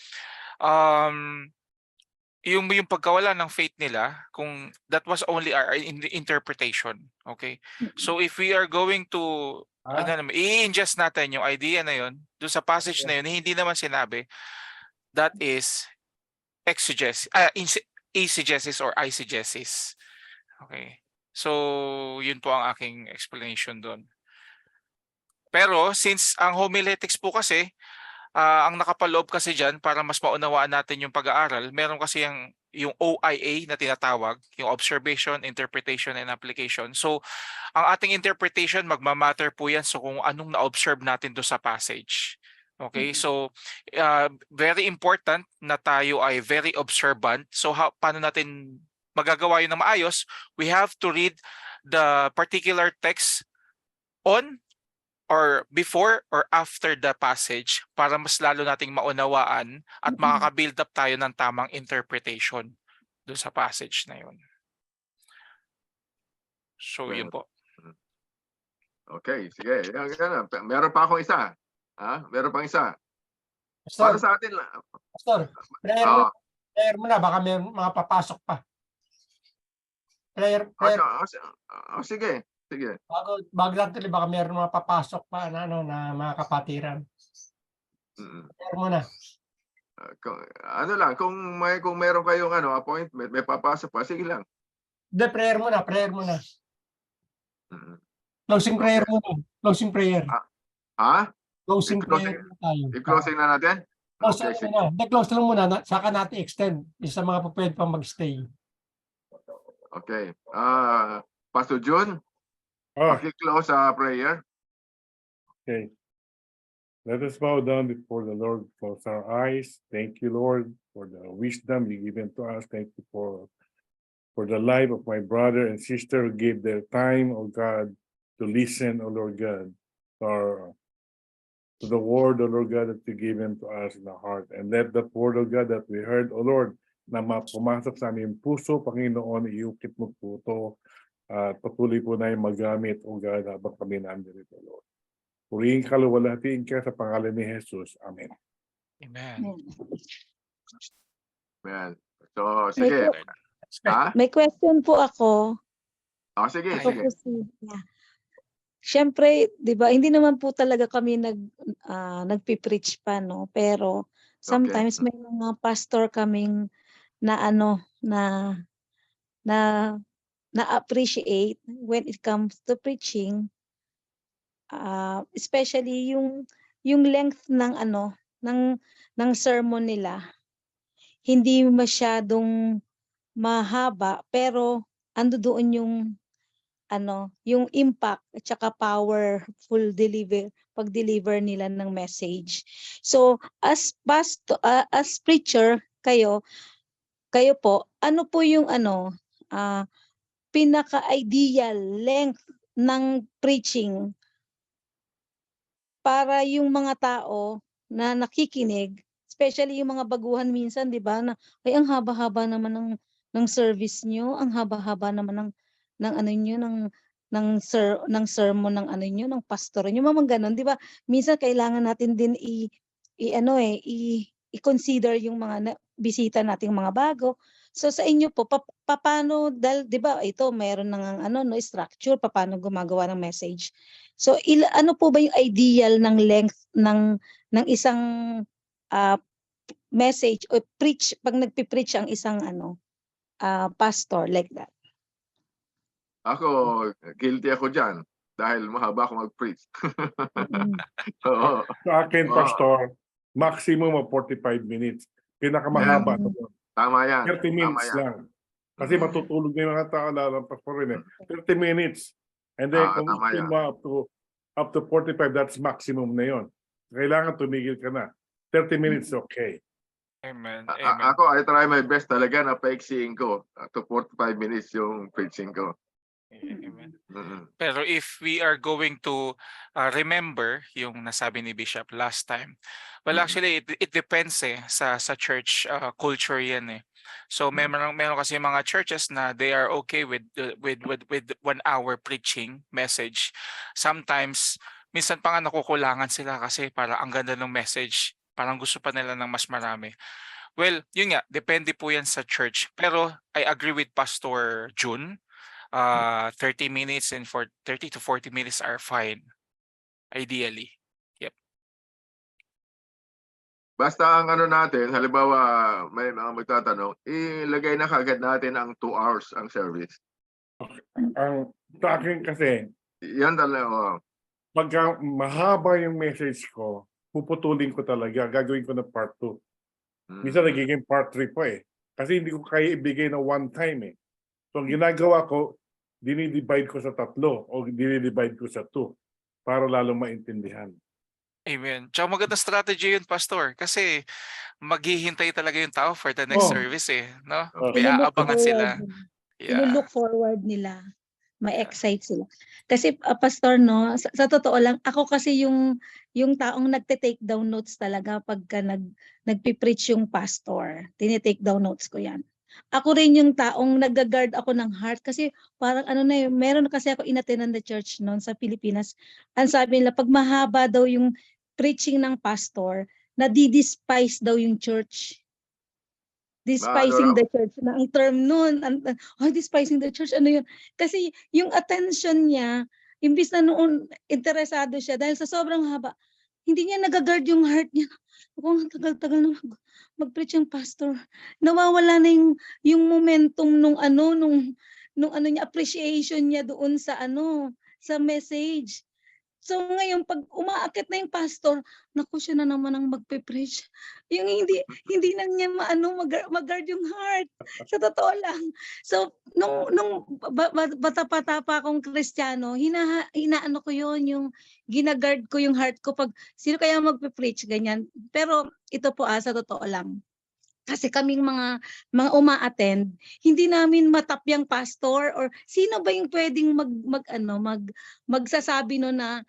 yung pagkawala ng faith nila, kung that was only our interpretation, okay? So if we are going to i-ingest natin yung idea na yun doon sa passage na yun, hindi naman sinabi, that is exegesis, eisegesis or eisegesis. Okay. So yun po ang aking explanation doon. Pero since ang homiletics po kasi, ang nakapaloob kasi dyan para mas maunawaan natin yung pag-aaral, meron kasi yung OIA na tinatawag, yung Observation, Interpretation, and Application. So, ang ating interpretation, magmamatter po yan so kung anong na-observe natin do sa passage. Okay, so very important na tayo ay very observant. So, paano natin magagawa yun na maayos? We have to read the particular text on or before or after the passage para mas lalo nating maunawaan at makaka-build up tayo ng tamang interpretation doon sa passage na yun. So, yun po. Okay, sige. Meron pa akong isa. Meron pang isa. Pastor, Para sa atin lang. Pastor, prayer mo na, baka may mga papasok pa. Prayer. Sige. Bago lang tuloy, baka meron mga papasok pa na mga kapatiran. Prayer mo na. Kung meron kayong appointment, may papasok pa, sige lang. Hindi, prayer mo na. Closing prayer mo na. Closing prayer. Closing prayer na tayo. I-closing na natin? Close Okay, sige. muna. Close lang muna. Saka natin extend. Isa mga pa pwede pa mag-stay. Okay. Pastor June, Oh, paki-close sa prayer. okay. Let us bow down before the Lord, close our eyes. Thank you, Lord, for the wisdom you given to us. Thank you for the life of my brother and sister who gave their time, oh God, to listen, oh Lord God, to the word, oh Lord God, that you given to us in the heart. And let the word, oh God, that we heard, oh Lord, na pumasok sa aming puso, Panginoon, iukit mo po ito at patuloy po na yung magamit, oh God, habang kami nandito, Lord. Purihin ka, luwalhatiin ka sa pangalan ni Jesus. Amen. Amen. Ayan. So, sige. Ha? May question po ako. Sige, Ay, Ako sige. po Siyempre, 'di ba, hindi naman po talaga kami nagpi-preach pa, no? Pero sometimes may mga pastor kaming na na na-appreciate when it comes to preaching, especially yung length ng ng sermon nila. Hindi masyadong mahaba pero andodoon yung impact at saka powerful pag-deliver nila ng message. So as preacher kayo po, ano po yung pinaka-ideal length ng preaching para yung mga tao na nakikinig, especially yung mga baguhan minsan, 'di ba, na ay ang haba-haba naman ng service niyo, ang haba-haba naman ng ano niyo ng sermon ng ano niyo, ng pastor niyo, mga gano'n, 'di ba? Minsan kailangan natin din i-consider yung mga bisita nating mga bago. So sa inyo po papaano, dahil 'di ba ito meron ng structure papaano gumagawa ng message. So ano po ba yung ideal ng length ng isang message o preach pag nagpi-preach ang isang pastor like that? Ako, guilty ako dyan. Dahil mahaba ako mag-preach. Oo. Sa akin, Oo. Pastor, maximum of 45 minutes. Pinakamahaba Mm. doon. Tama yan. 30 minutes Tama yan. lang. Kasi matutulog na yung mga tao, lalampas pa rin eh. 30 minutes. And then kung tama gusto yan. mo up to 45, that's maximum na yon. Kailangan tumigil ka na. 30 minutes, okay. Amen. Ako, I try my best talaga na paiksiin ko. To 45 minutes yung preaching ko. Amen. Mm-mm. Pero if we are going to remember yung nasabi ni Bishop last time, well actually it depends sa church culture yan eh. So meron kasi mga churches na they are okay with 1 hour preaching message. Sometimes minsan pa nga nakukulangan sila kasi para ang ganda ng message, parang gusto pa nila ng mas marami. Well, yun nga, depende po yan sa church. Pero I agree with Pastor June. 30 minutes and 30 to 40 minutes are fine, ideally. Yep. Basta ang ano natin, halimbawa may mga magtatanong, ilagay na kagad natin ang 2 hours ang service. Ang sa akin kasi, Yan talaga. pagka mahaba yung message ko, puputulin ko talaga. Gagawin ko na part 2. Minsan nagiging part 3 pa eh. Kasi hindi ko kaya ibigay na one time eh. So ang ginagawa ko, dinidivide ko sa 3 o dinidivide ko sa 2 para lalong maintindihan. Amen. Tsaka magandang strategy yun, Pastor. Kasi maghihintay talaga yung tao for the next service eh. No? May aabangan sila. Ilo-look forward nila. Ma-excite sila. Kasi pastor no, sa totoo lang ako kasi yung taong nagte-take down notes talaga pagka nagpi-preach yung pastor. Tini-take down notes ko 'yan. Ako rin yung taong nagga-guard ako ng heart kasi parang meron kasi ako in-attend na church noon sa Pilipinas. Ang sabi nila pag mahaba daw yung preaching ng pastor, nadi-despise daw yung church. Despising the church na ang term nun. Despising the church, ano yun? Kasi yung attention niya, imbis na noon interesado siya dahil sa sobrang haba, hindi niya nag-guard yung heart niya. Ang tagal-tagal na mag-preach yung pastor. Nawawala na yung momentum nung niya, appreciation niya doon sa sa message. So ngayon pag umaakit na yung pastor, naku siya na naman ang magpe-preach. Yung hindi na niya mag-guard yung heart. Sa totoo lang. So nung bata-bata pa akong Kristiyano, hinaano ko yon yung ginagard ko yung heart ko pag sino kaya magpe-preach ganyan. Pero ito po sa totoo lang. Kasi kaming mga uma-attend, hindi namin matap yung pastor or sino ba yung pwedeng magsasabi no na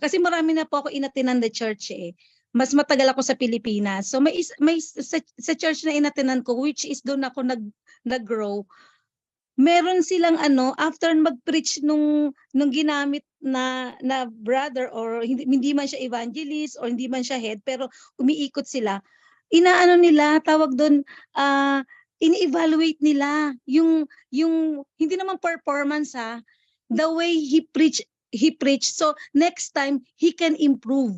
kasi marami na po ako inatenan the church eh. Mas matagal ako sa Pilipinas. So may sa church na inatenan ko which is doon ako nag-grow. Meron silang after mag-preach nung ginamit na brother or hindi man siya evangelist or hindi man siya head pero umiikot sila. Inaano nila, tawag doon, ini-evaluate nila yung hindi naman performance the way he preach. So next time he can improve.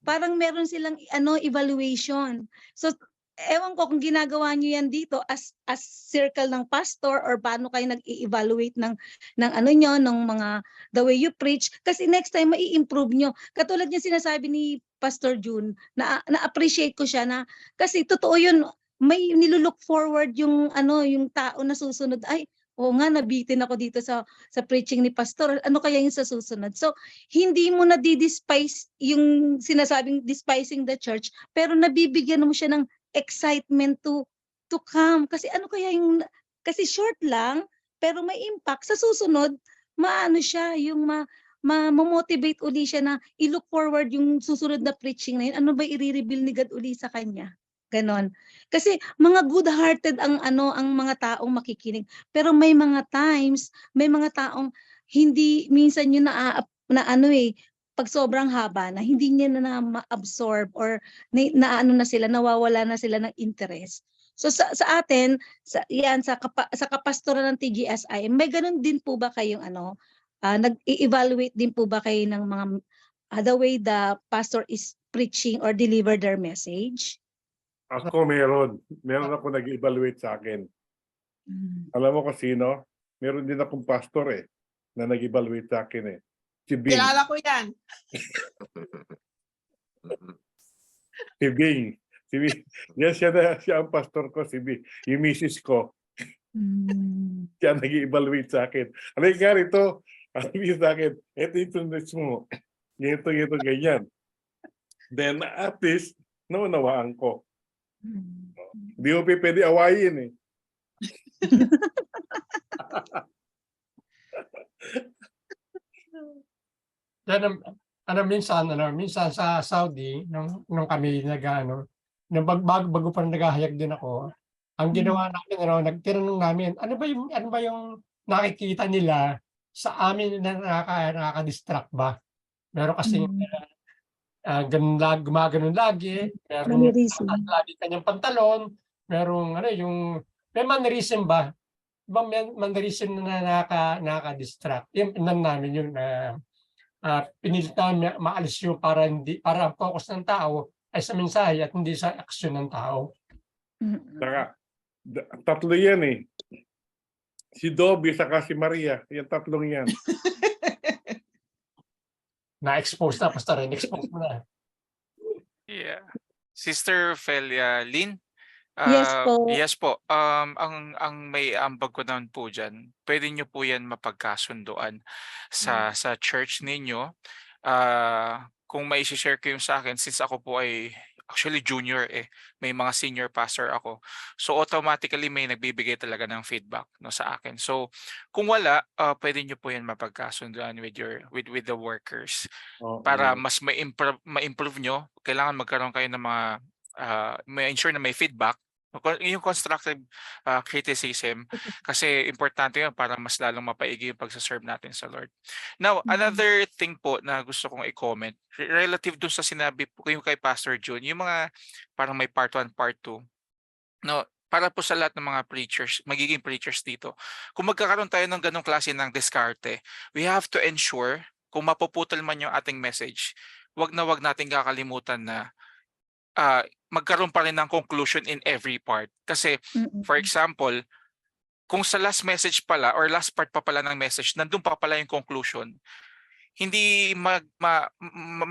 Parang meron silang evaluation. So ewan ko kung ginagawa niyo yan dito as circle ng pastor or paano kayo nag-i-evaluate ng niyo ng mga the way you preach kasi next time mai-improve niyo. Katulad niya sinasabi ni Pastor June na-appreciate ko siya na kasi totoo yun, may nilulook forward yung yung tao na susunod ay oo nga nabitin ako dito sa preaching ni pastor, ano kaya yung sa susunod. So hindi mo na di-despise yung sinasabing despising the church pero nabibigyan mo siya ng excitement to come kasi ano kaya yung kasi short lang pero may impact sa susunod maano siya yung ma-motivate uli siya na i-look forward yung susunod na preaching na yun. Ano ba i-reveal ni God uli sa kanya? Ganon. Kasi mga good-hearted ang mga taong makikinig. Pero may mga times, may mga taong hindi minsan yun pag sobrang haba na hindi niya na ma-absorb or na sila, nawawala na sila ng interest. So sa atin, sa kapastoran ng TGSI, may ganun din po ba kayong nag-evaluate din po ba kayo ng mga the way the pastor is preaching or deliver their message? Ako meron ako nag-evaluate sa akin. Alam mo kung sino? Meron din akong pastor na nag-evaluate sa akin Si Bing. Kilala ko yan. Si Bing. Yan siya ang pastor ko, si Bing. Yung misis ko. Siya nag-evaluate sa akin. Ano yung nga rito? Sabi sa akin, ito mo. Ito, ganyan. Then at least, naunawaan ko. Hindi mo pwede awayin minsan sa Saudi nung kami nung bago pa naghahayag din ako, ang ginawa namin nagtinanong namin ano ba yung nakikita nila sa amin na nakaka-distract ba? Meron kasi gumaganon lagi, meron lagi kanyang pantalon, merong may mannerism ba? Ibang mannerism na nakaka-distract. Yung namin yung pinilit namin maalis yung para ang focus ng tao ay sa mensahe at hindi sa aksyon ng tao. Saka, tatlo yan Si Dobby saka si Maria. Yung tatlong yan. Na-expose na, Pastor. Na-expose mo na. Yeah. Sister Felia Lynn? Yes po. Yes po. Ang may ambag ko naman po dyan, pwede nyo po yan mapagkasunduan sa church ninyo. Kung may share ko yung sa akin, since ako po ay actually junior may mga senior pastor ako. So automatically may nagbibigay talaga ng feedback sa akin. So kung wala, pwede nyo po yan mapagkasunduan with the workers. Para mas ma-improve nyo, kailangan magkaroon kayo ng mga may ensure na may feedback, yung constructive criticism kasi importante yun para mas lalong mapaigi yung pagsaserve natin sa Lord. Now, another thing po na gusto kong i-comment relative dun sa sinabi po yung kay Pastor June, yung mga parang may part 1, part 2. No, para po sa lahat ng mga preachers, magiging preachers dito, kung magkakaroon tayo ng ganong klase ng diskarte, we have to ensure kung mapuputol man yung ating message, wag nating kakalimutan na magkaroon pa rin ng conclusion in every part. Kasi, for example, kung sa last message pala or last part pa pala ng message, nandun pa pala yung conclusion, hindi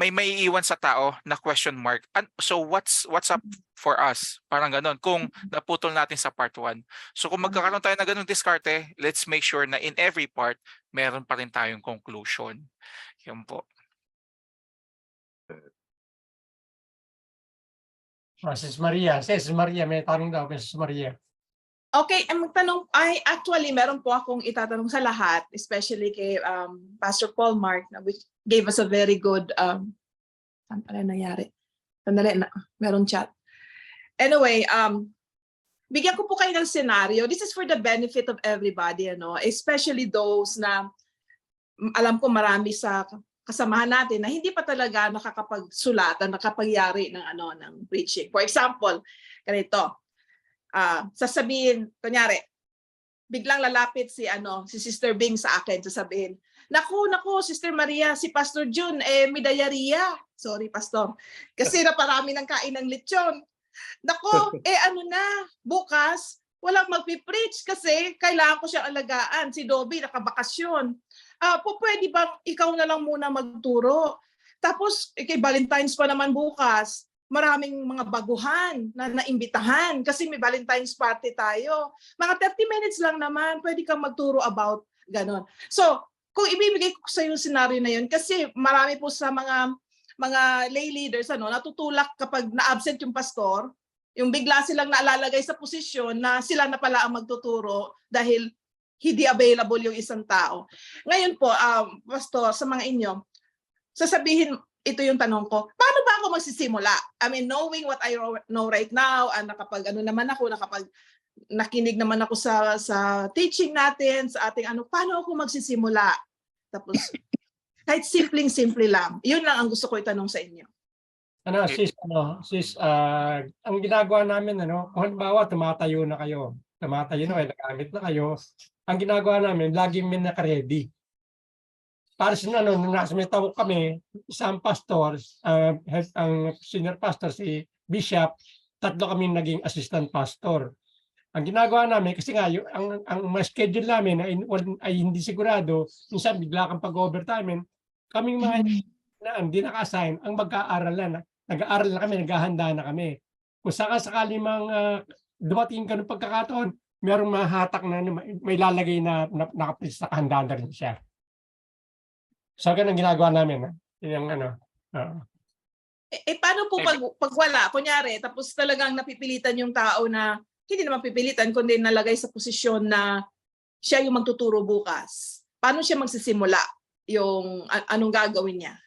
may iiwan sa tao na question mark. So what's up for us? Parang ganon. Kung naputol natin sa part 1. So kung magkakaroon tayo ng ganung diskarte, let's make sure na in every part, meron pa rin tayong conclusion. Yun po. Sis Maria. Sis Maria, may tanong daw kay Sis Maria. Okay, ang magtanong ay actually meron po akong itatanong sa lahat, especially kay Pastor Paul Mark na which gave us a very good saan pala nangyari? Sandali na, meron chat. Anyway, bigyan ko po kayo ng scenario. This is for the benefit of everybody, ano, especially those na alam ko marami sa kasamahan natin na hindi pa talaga nakakapagsulatan, nakapagyari ng ng preaching. For example, ganito. Sasabihin, kunyari, biglang lalapit si Sister Bing sa akin, sasabihin, naku, Sister Maria, si Pastor June, may diarrhea. Sorry, Pastor. Kasi naparami ng kain ng lechon. Naku, bukas, walang magpipreach kasi kailangan ko siyang alagaan. Si Dobby, nakabakasyon. Pwede bang ikaw na lang muna magturo? Tapos, kay Valentine's pa naman bukas. Maraming mga baguhan na naimbitahan kasi may Valentine's party tayo. Mga 30 minutes lang naman, pwede kang magturo about ganon. So, kung ibibigay ko sa yung scenario na yun, kasi marami po sa mga lay leaders natutulak kapag na-absent yung pastor, yung bigla silang naalalagay sa posisyon na sila na pala ang magtuturo dahil hindi available yung isang tao. Ngayon po, pastor, sa mga inyo, sasabihin, ito yung tanong ko, paano ba ako magsisimula? I mean, knowing what I know right now, nakapag nakinig naman ako sa teaching natin, sa ating paano ako magsisimula? Tapos, kahit simple lang. Yun lang ang gusto ko itanong sa inyo. Sis, ang ginagawa namin, kung halimbawa, tumatayo na kayo, nagamit na kayo, ang ginagawa namin, laging may naka-ready. Para sa nung nasa may tawag kami, isang pastor, ang senior pastor, si Bishop, 3 kami naging assistant pastor. Ang ginagawa namin, kasi nga, ang schedule namin ay hindi sigurado, minsan bigla kang pag-overtime, kaming mga na hindi naka-assign, ang mag-aaral nag-aaral na kami, naghahanda na kami. Kung sakali dumating ka ng pagkakataon, merong mahatak na may lalagay na nakaprisa, nakahanda na rin siya. So, ganun ginagawa namin. Yung paano po pag wala? Kunyari, tapos talagang napipilitan yung tao na, hindi naman pipilitan, kundi nalagay sa posisyon na siya yung magtuturo bukas. Paano siya magsisimula? Yung anong gagawin niya?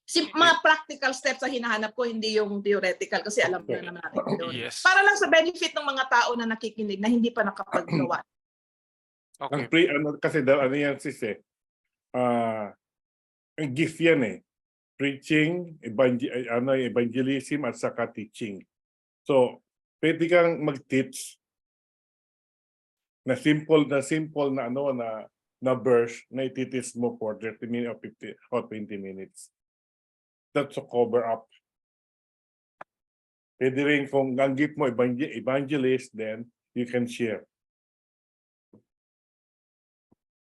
Mga practical steps na hinahanap ko, hindi yung theoretical kasi alam na naman natin yun. Yes. Para lang sa benefit ng mga tao na nakikinig na hindi pa nakapaggawa. Okay. Kasi yan sis ang gift yan preaching, evangelism at saka teaching. So, pwede kang mag-teach na simple na verse na iti-teach mo for 30 minutes or 50 or 20 minutes. That's to cover up. Pwede rin kung ang gift mo evangelist, then you can share.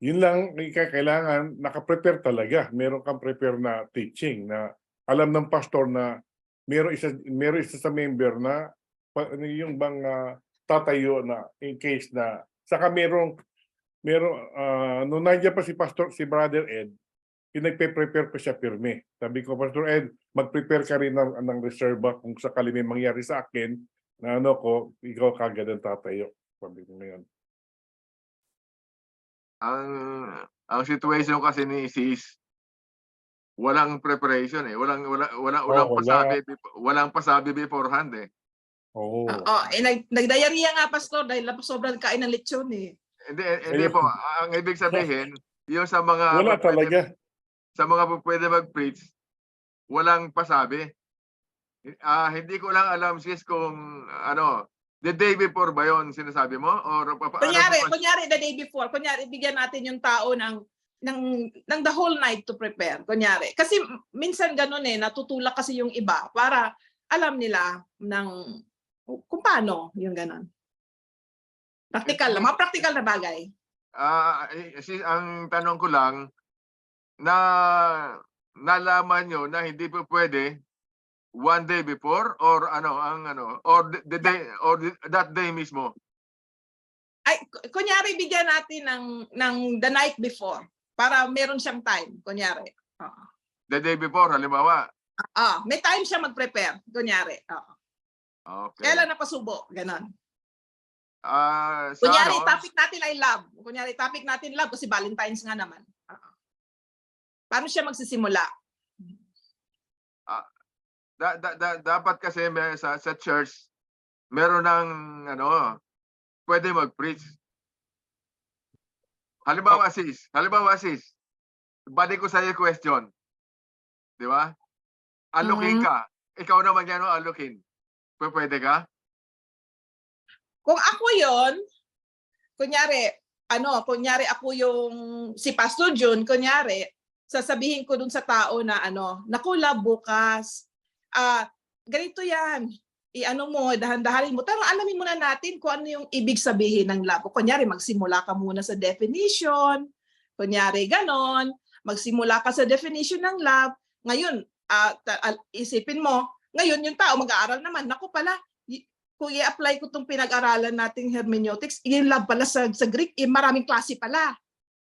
Yun lang, kailangan naka-prepare talaga. Meron kang prepare na teaching na alam ng pastor na meron isa sa member na yung bang tatayo na in case na saka meron nung nandiyan pa si Brother Ed, pinagpe-prepare ko siya pirme. Sabi ko, Pastor Ed, mag-prepare ka rin ng reserva kung sakali may mangyari sa akin na ikaw kagad ang tatayo. Sabi ko ngayon. Ang situation kasi ni Sis, walang preparation walang pasabi beforehand Oo. Nagdiarrhea nga, Pastor, dahil sobrang kain ng lechon Hindi po, ang ibig sabihin, yung sa mga Wala talaga. Sa mga pwede mag-preach, walang pasabi. Hindi ko lang alam sis kung the day before ba yon sinasabi mo? Or kunyari the day before, kunyari bigyan natin yung tao ng the whole night to prepare. Kunyari. Kasi minsan ganun natutulak kasi yung iba para alam nila kung paano yung ganun. Practical, mga practical na bagay. Ang tanong ko lang, na nalaman nyo na hindi po pwede one day before or or the day or that day mismo? Ay, kunyari bigyan natin ng the night before para meron siyang time, kunyari. The day before, halimbawa. May time siya mag-prepare, kunyari. Okay. Kailan napasubo, ganon. Sa Kunyari, ano, topic natin ay love. Kunyari, topic natin love kasi Valentine's nga naman. Paano siya magsisimula? dapat kasi sa church meron ng pwede mag-preach. Halimbawa sis, balik ko sa iyo question. Di ba? Alukin ka. Ikaw naman yan alukin. Pwede ka? Kung ako yon, kunyari ako yung si Pastor Jun, kunyari, sasabihin ko dun sa tao na naku, love, bukas. Ganito yan. Dahan-dahanin mo. Pero alamin muna natin kung ano yung ibig sabihin ng love. Kunyari, magsimula ka muna sa definition. Kunyari, ganon. Magsimula ka sa definition ng love. Ngayon, isipin mo, ngayon yung tao mag-aaral naman. Naku pala, kung i-apply ko itong pinag-aralan nating hermeneutics, yung love pala sa Greek, maraming klase pala.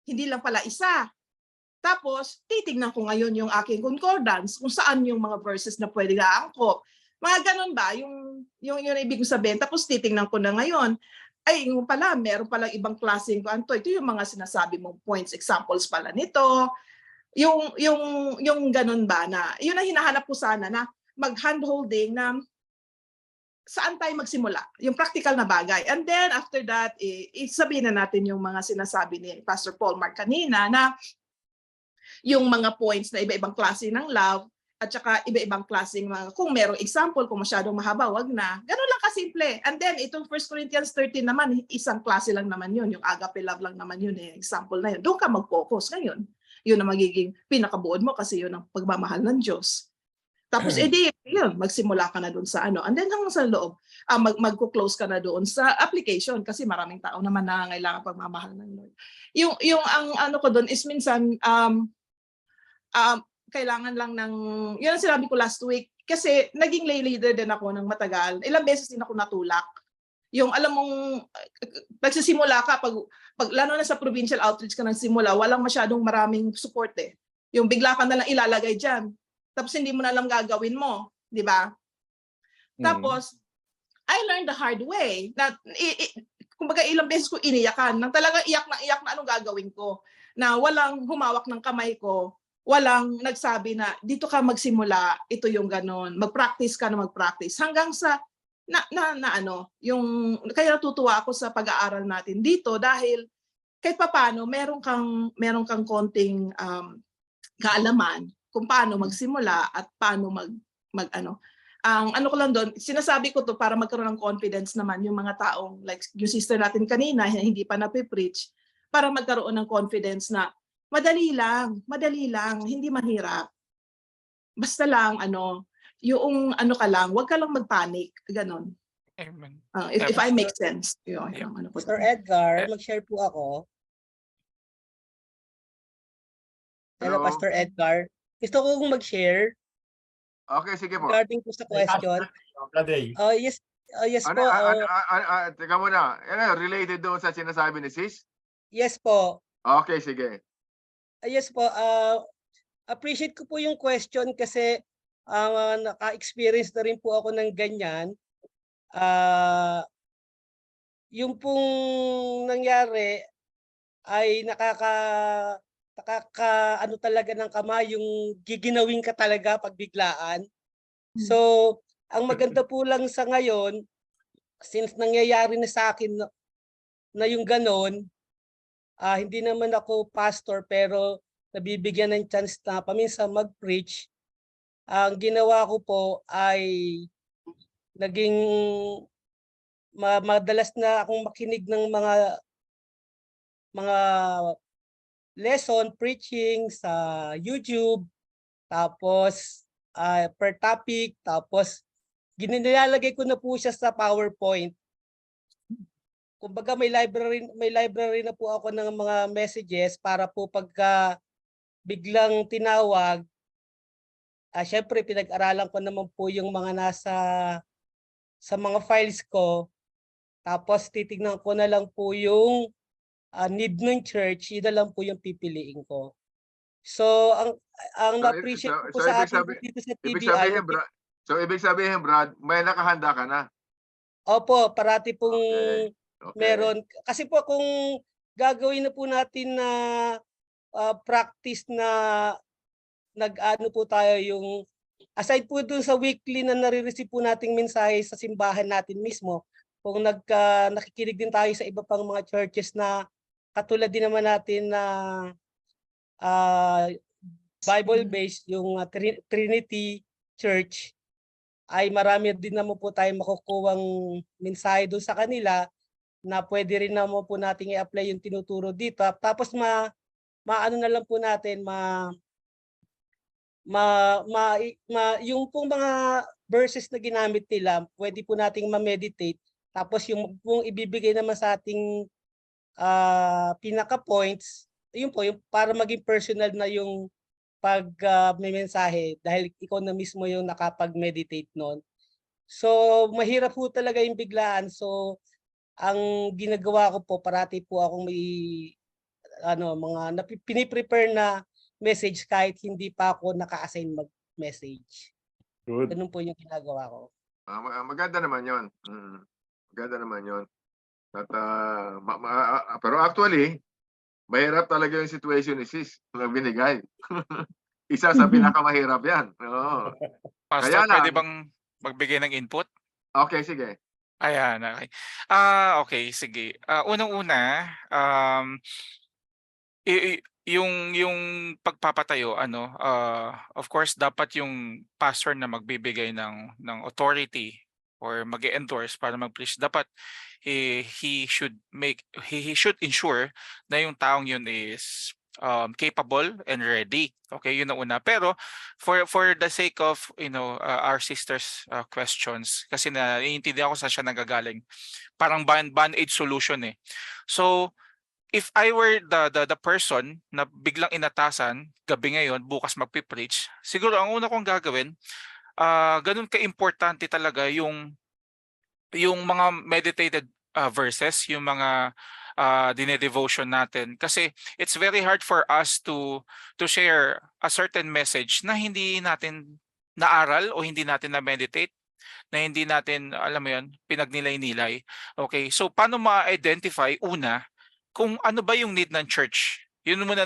Hindi lang pala isa. Tapos, titignan ko ngayon yung aking concordance kung saan yung mga verses na pwede aangkop. Mga ganun ba? Yung ibig sabihin. Tapos titignan ko na ngayon. Ay, yung pala, meron palang ibang klaseng ito yung mga sinasabi mong points, examples pala nito. Yung ganun ba na, yun ang hinahanap ko sana na mag-handholding na saan tayo magsimula? Yung practical na bagay. And then after that, isabihin na natin yung mga sinasabi ni Pastor Paul Mark kanina na yung mga points na iba-ibang klase ng love at saka iba-ibang klaseng mga, kung merong example, kung masyadong mahaba, wag na. Ganun lang kasimple. And then, itong 1 Corinthians 13 naman, isang klase lang naman yun. Yung agape love lang naman yun. Example na yun. Doon ka mag-focus ngayon. Yun ang magiging pinakabuod mo kasi yun ang pagmamahal ng Diyos. Tapos, yun, magsimula ka na doon sa And then, hanggang sa loob, mag-close ka na doon sa application kasi maraming tao naman nangangailangan pagmamahal ng Lord. Yung ang ko doon is minsan, kailangan lang ng, yun ang sinabi ko last week, kasi naging lay leader din ako ng matagal. Ilang beses din ako natulak. Yung alam mong, nagsisimula ka, pag lalo na sa provincial outreach ka nagsimula, walang masyadong maraming support eh. Yung bigla ka na lang ilalagay dyan. Tapos hindi mo na alam gagawin mo. Di ba? Tapos, I learned the hard way. Na, kumbaga ilang beses ko iniyakan. Nang talaga iyak na anong gagawin ko. Na walang humawak ng kamay ko. Walang nagsabi na dito ka magsimula, ito yung ganon, mag-practice ka na mag-practice hanggang sa yung kaya natutuwa ako sa pag-aaral natin dito dahil kahit papaano meron kang konting kaalaman kung paano magsimula at paano ang ko lang doon, sinasabi ko to para magkaroon ng confidence naman yung mga taong like yung sister natin kanina hindi pa nape-preach, para magkaroon ng confidence na madali lang, hindi mahirap. Basta lang, yung ka lang, wag ka lang mag-panic, ganon. Amen. If I make sense. Yun, Sir Edgar, mag-share po ako. Hello, Pastor Edgar. Gusto kong mag-share Okay, sige po. regarding po sa question. Yes po. Teka muna. Related doon sa sinasabi ni sis? Yes po. Okay, sige. Yes po, appreciate ko po yung question kasi naka-experience na rin po ako ng ganyan. Yung pong nangyari ay talaga ng kamay, yung giginawin ka talaga pag biglaan. So, ang maganda po lang sa ngayon, since nangyayari na sa akin na yung ganon, hindi naman ako pastor pero nabibigyan ng chance na paminsan mag-preach. Ang ginawa ko po ay naging madalas na akong makinig ng mga lesson preaching sa YouTube, tapos per topic, tapos nilalagay ko na po siya sa PowerPoint. kumbaga may library na po ako ng mga messages para po pagka biglang tinawag, syempre pinag-aralan ko naman po yung mga nasa sa mga files ko. Tapos titignan ko na lang po yung need ng church, yun na lang po yung pipiliin ko. So ang So, na-appreciate ko po so sa ibig atin po sabi- dito sa Ibig TBI, sabihin, ibig sabihin, Brad, may nakahanda ka na. opo, parati pong Okay. meron. Kasi po kung gagawin na po natin na practice na nag-ano po tayo yung aside po dun sa weekly na nare-receive po nating mensahe sa simbahan natin mismo, kung nakikinig din tayo sa iba pang mga churches na katulad din naman natin na Bible-based, yung Trinity Church, ay marami din naman po tayong makukuhang mensahe doon sa kanila na pwede rin naman po nating i-apply yung tinuturo dito. Tapos maano na lang po natin, yung pong mga verses na ginamit nila, pwede po nating ma-meditate. Tapos yung pong ibibigay naman sa ating pinaka-points, yun po, yung para maging personal na yung may mensahe dahil ikaw na mismo yung nakapag-meditate noon. So, mahirap po talaga yung biglaan. So, ang ginagawa ko po, parati po akong may mga piniprepare na message kahit hindi pa ako naka-assign mag-message. Good. Ganun po yung ginagawa ko. Maganda naman yon. Maganda naman yon. At, pero actually, mahirap talaga yung situation ni Sis na binigay. Isa sa pinakamahirap yan. Oo. Pastor, Kaya lang- pwede bang magbigay ng input? Okay, sige. Ayan, okay. Okay, sige. Unang-una, yung pagpapatayo, of course dapat yung pastor na magbibigay ng authority or mag-endorse para mag-preach, dapat he should ensure na yung taong yun is capable and ready. Okay, yun ang una. Pero for the sake of our sisters questions, kasi naiintindihan ko saan siya nagagaling, parang band-aid solution eh. So if I were the person na biglang inatasan gabi ngayon, bukas magpi-preach, siguro ang una kong gagawin, ganun ka-importante talaga yung mga meditated verses, yung mga dine-devotion natin, kasi it's very hard for us to share a certain message na hindi natin naaral o hindi natin na-meditate, na hindi natin, alam mo yun, pinagnilay-nilay. Okay, so paano ma-identify una kung ano ba yung need ng church? Yun muna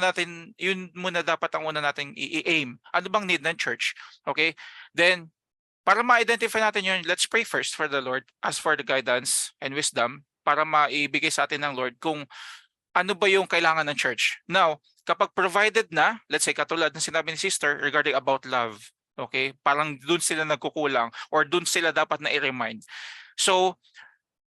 dapat ang una nating i-aim. Ano bang need ng church? Okay? Then, para ma-identify natin yun, let's pray first for the Lord, ask for the guidance and wisdom para maibigay sa atin ng Lord kung ano ba yung kailangan ng church. Now, kapag provided na, let's say katulad ng sinabi ni sister regarding about love, okay? Parang dun sila nagkukulang or dun sila dapat na i-remind. So,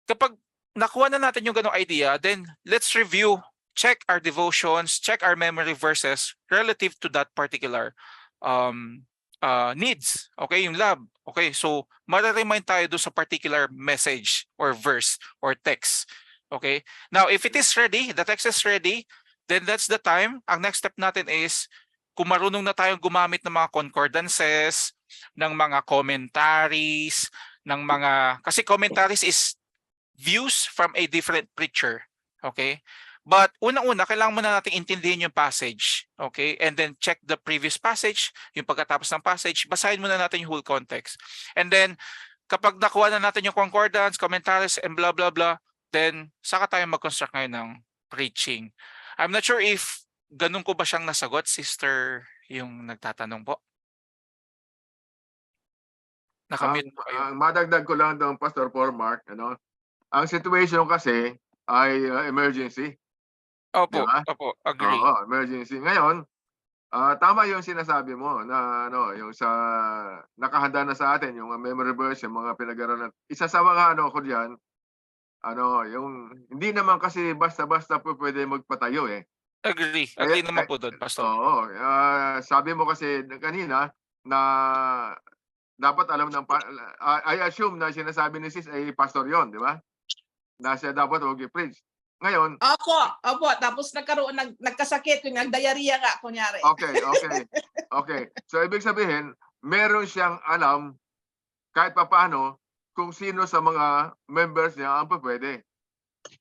kapag nakuha na natin yung ganong idea, then let's review, check our devotions, check our memory verses relative to that particular needs. Okay, yung love. Okay, so mara-remind tayo doon sa particular message or verse or text. Okay, now if it is ready, the text is ready, then that's the time. Ang next step natin is, kung marunong na tayong gumamit ng mga concordances, ng mga commentaries, kasi commentaries is views from a different preacher. Okay? But unang-una, kailangan muna natin intindihin yung passage. Okay? And then check the previous passage, yung pagkatapos ng passage, basahin muna natin yung whole context. And then, kapag nakuha na natin yung concordance, commentaries, and blah, blah, blah, then saka tayo mag-construct ngayon ng preaching. I'm not sure if ganun ko ba siyang nasagot, sister, yung nagtatanong po. Nakamute po kayo. Ang madagdag ko lang doon, Pastor Paul Mark, ang situation kasi ay emergency. Opo, Diba? opo, agree. Oo, emergency. Ngayon, tama yung sinasabi mo na yung sa nakahanda na sa atin, yung memory verse, yung mga pinag-aralan. Isa sa mga ko diyan, yung hindi naman kasi basta-basta po pwede magpatayo eh. Agree. Agree naman po doon, Pastor. Oo, sabi mo kasi kanina na dapat alam ng I assume na sinasabi ni Sis ay pastor 'yon, di ba? na siya dapat mag-preach. Ngayon, Opo. Tapos nagkasakit, yung nag-diarrhea nga, kunyari. okay. So ibig sabihin, meron siyang alam kahit papaano kung sino sa mga members niya ang pwede.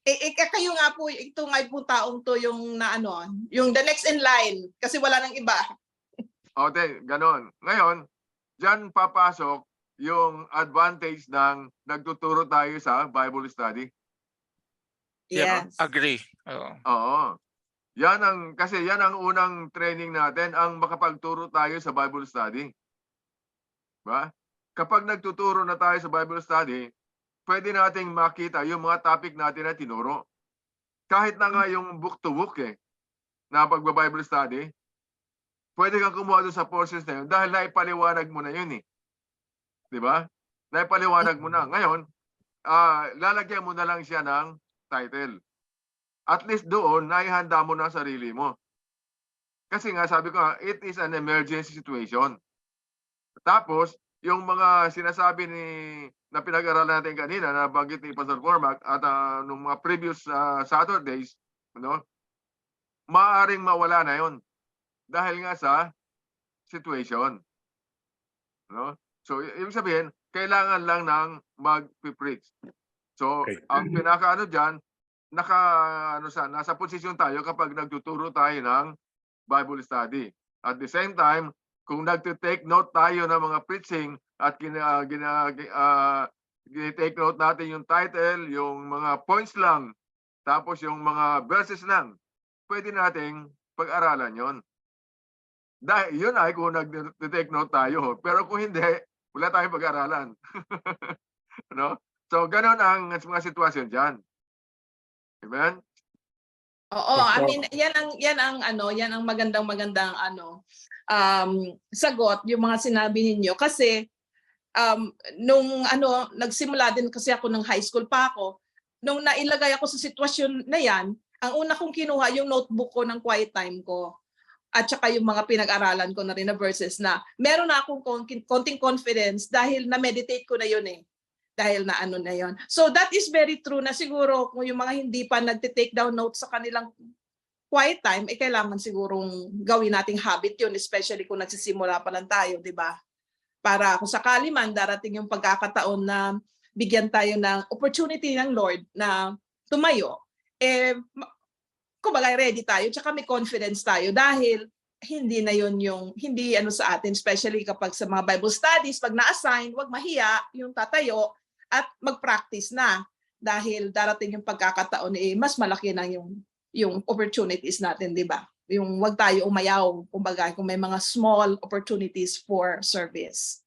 Kayo nga po, ito nga po taong to yung yung the next in line, kasi wala nang iba. Okay, ganon. Ngayon, dyan papasok yung advantage ng nagtuturo tayo sa Bible study. Yes. Agree. Oo. Oo. Kasi yan ang unang training natin, ang makapagturo tayo sa Bible study. Ba? Kapag nagtuturo na tayo sa Bible study, pwede nating makita yung mga topic natin na tinuro. Kahit na nga yung book to book na pagba-Bible study, pwede kang kumuha doon sa portions na yun dahil naipaliwanag mo na yun eh. Di ba? Naipaliwanag mo na. Ngayon, lalagyan mo na lang siya ng title. At least doon, naihanda mo na ang sarili mo. Kasi nga, sabi ko nga, it is an emergency situation. Tapos, yung mga sinasabi na pinag-aralan natin kanina, na banggit ni Pastor Cormac at nung mga previous Saturdays, maaaring mawala na yon dahil nga sa situation. So, ibig sabihin, kailangan lang ng mag-preach. So, Okay. ang pinaka dyan, nasa posisyon tayo kapag nagtuturo tayo ng Bible study. At the same time, kung nagtitake note tayo ng mga preaching at take note natin yung title, yung mga points lang, tapos yung mga verses lang, pwede nating pag-aralan yon. Dahil yun ay kung nag-take note tayo. Pero kung hindi, wala tayong pag-aralan. So, ganon ang mga sitwasyon dyan. Amen? Oo, I mean, yan ang magandang sagot yung mga sinabi ninyo kasi nung nagsimula din kasi ako ng high school pa ako, nung nailagay ako sa sitwasyon na yan, ang una kong kinuha yung notebook ko ng quiet time ko at saka yung mga pinag-aralan ko na rin na verses na meron na akong konting confidence dahil na-meditate ko na yun dahil na na yon. So that is very true na siguro kung yung mga hindi pa nagte-take down notes sa kanilang quiet time, kailangan sigurong gawin nating habit yun, especially kung nagsisimula pa lang tayo, di ba? Para kung sakali man darating yung pagkakataon na bigyan tayo ng opportunity ng Lord na tumayo, kumbaga ready tayo, tsaka may confidence tayo dahil hindi na yun yung, hindi sa atin, especially kapag sa mga Bible studies, pag na-assign, wag mahiya yung tatayo at mag-practice na dahil darating yung pagkakataon mas malaki na yung opportunities natin, di ba? Yung wag tayo umayaw, kumbaga kung may mga small opportunities for service.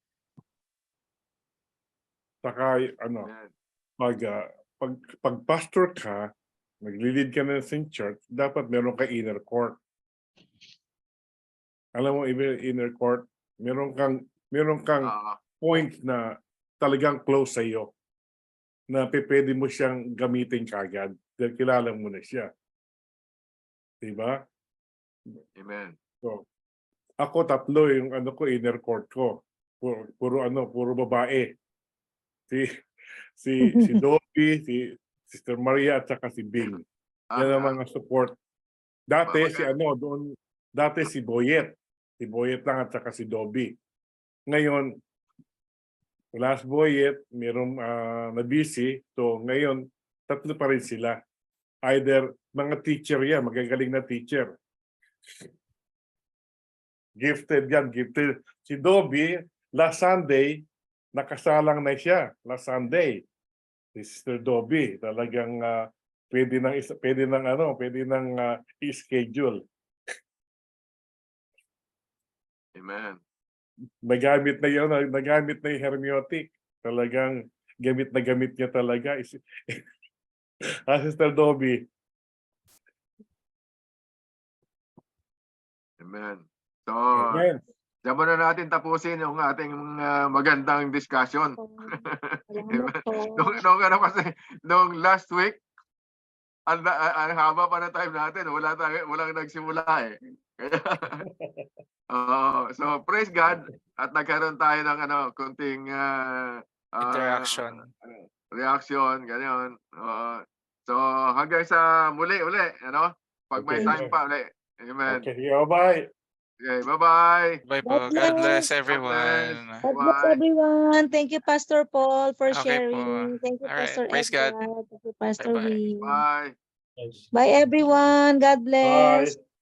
Saka pag pastor ka, nagli-lead ka na sa church, dapat meron ka inner court. Alam mo, inner court, meron kang point na talagang close sa iyo na pwede mo siyang gamitin kagad dahil kilala mo na siya. Diba? Amen. So, ako tatlo yung inner court ko. Puro babae. Si Dobby, si Sister Maria at saka si Bing. Yan ang mga support. Dati si Boyet. Si Boyet lang at saka si Dobby. Ngayon, last Boyet, merong na-busy. So ngayon, tatlo pa rin sila. Either mga teacher yan, magagaling na teacher. Gifted yan, gifted. Si Dobby, last Sunday, nakasalang na siya. Last Sunday. Si Sister Dobby, talagang pwede nang i-schedule. Amen. Nagamit na yung hermeneutic. Talagang gamit niya talaga. Sister Dobby. Amen. So, Amen. diyan muna natin tapusin yung ating magandang discussion. Nung last week, ang haba pa na time natin, walang nagsimula eh. So praise God at nagkaroon tayo ng konting Interaction. reaction, ganyan. So hanggang sa muli, ano? Pag may Okay. time pa uli. Amen. Okay, bye-bye. Okay, bye-bye. Bye po. God bless bless. everyone. God bless Bye. everyone. Thank you, Pastor Paul, for Okay po. sharing. Thank you, All right. Pastor Praise God. Edward. Thank you, Pastor Bye-bye. Will. Bye. Yes. Bye, everyone. God bless. Bye.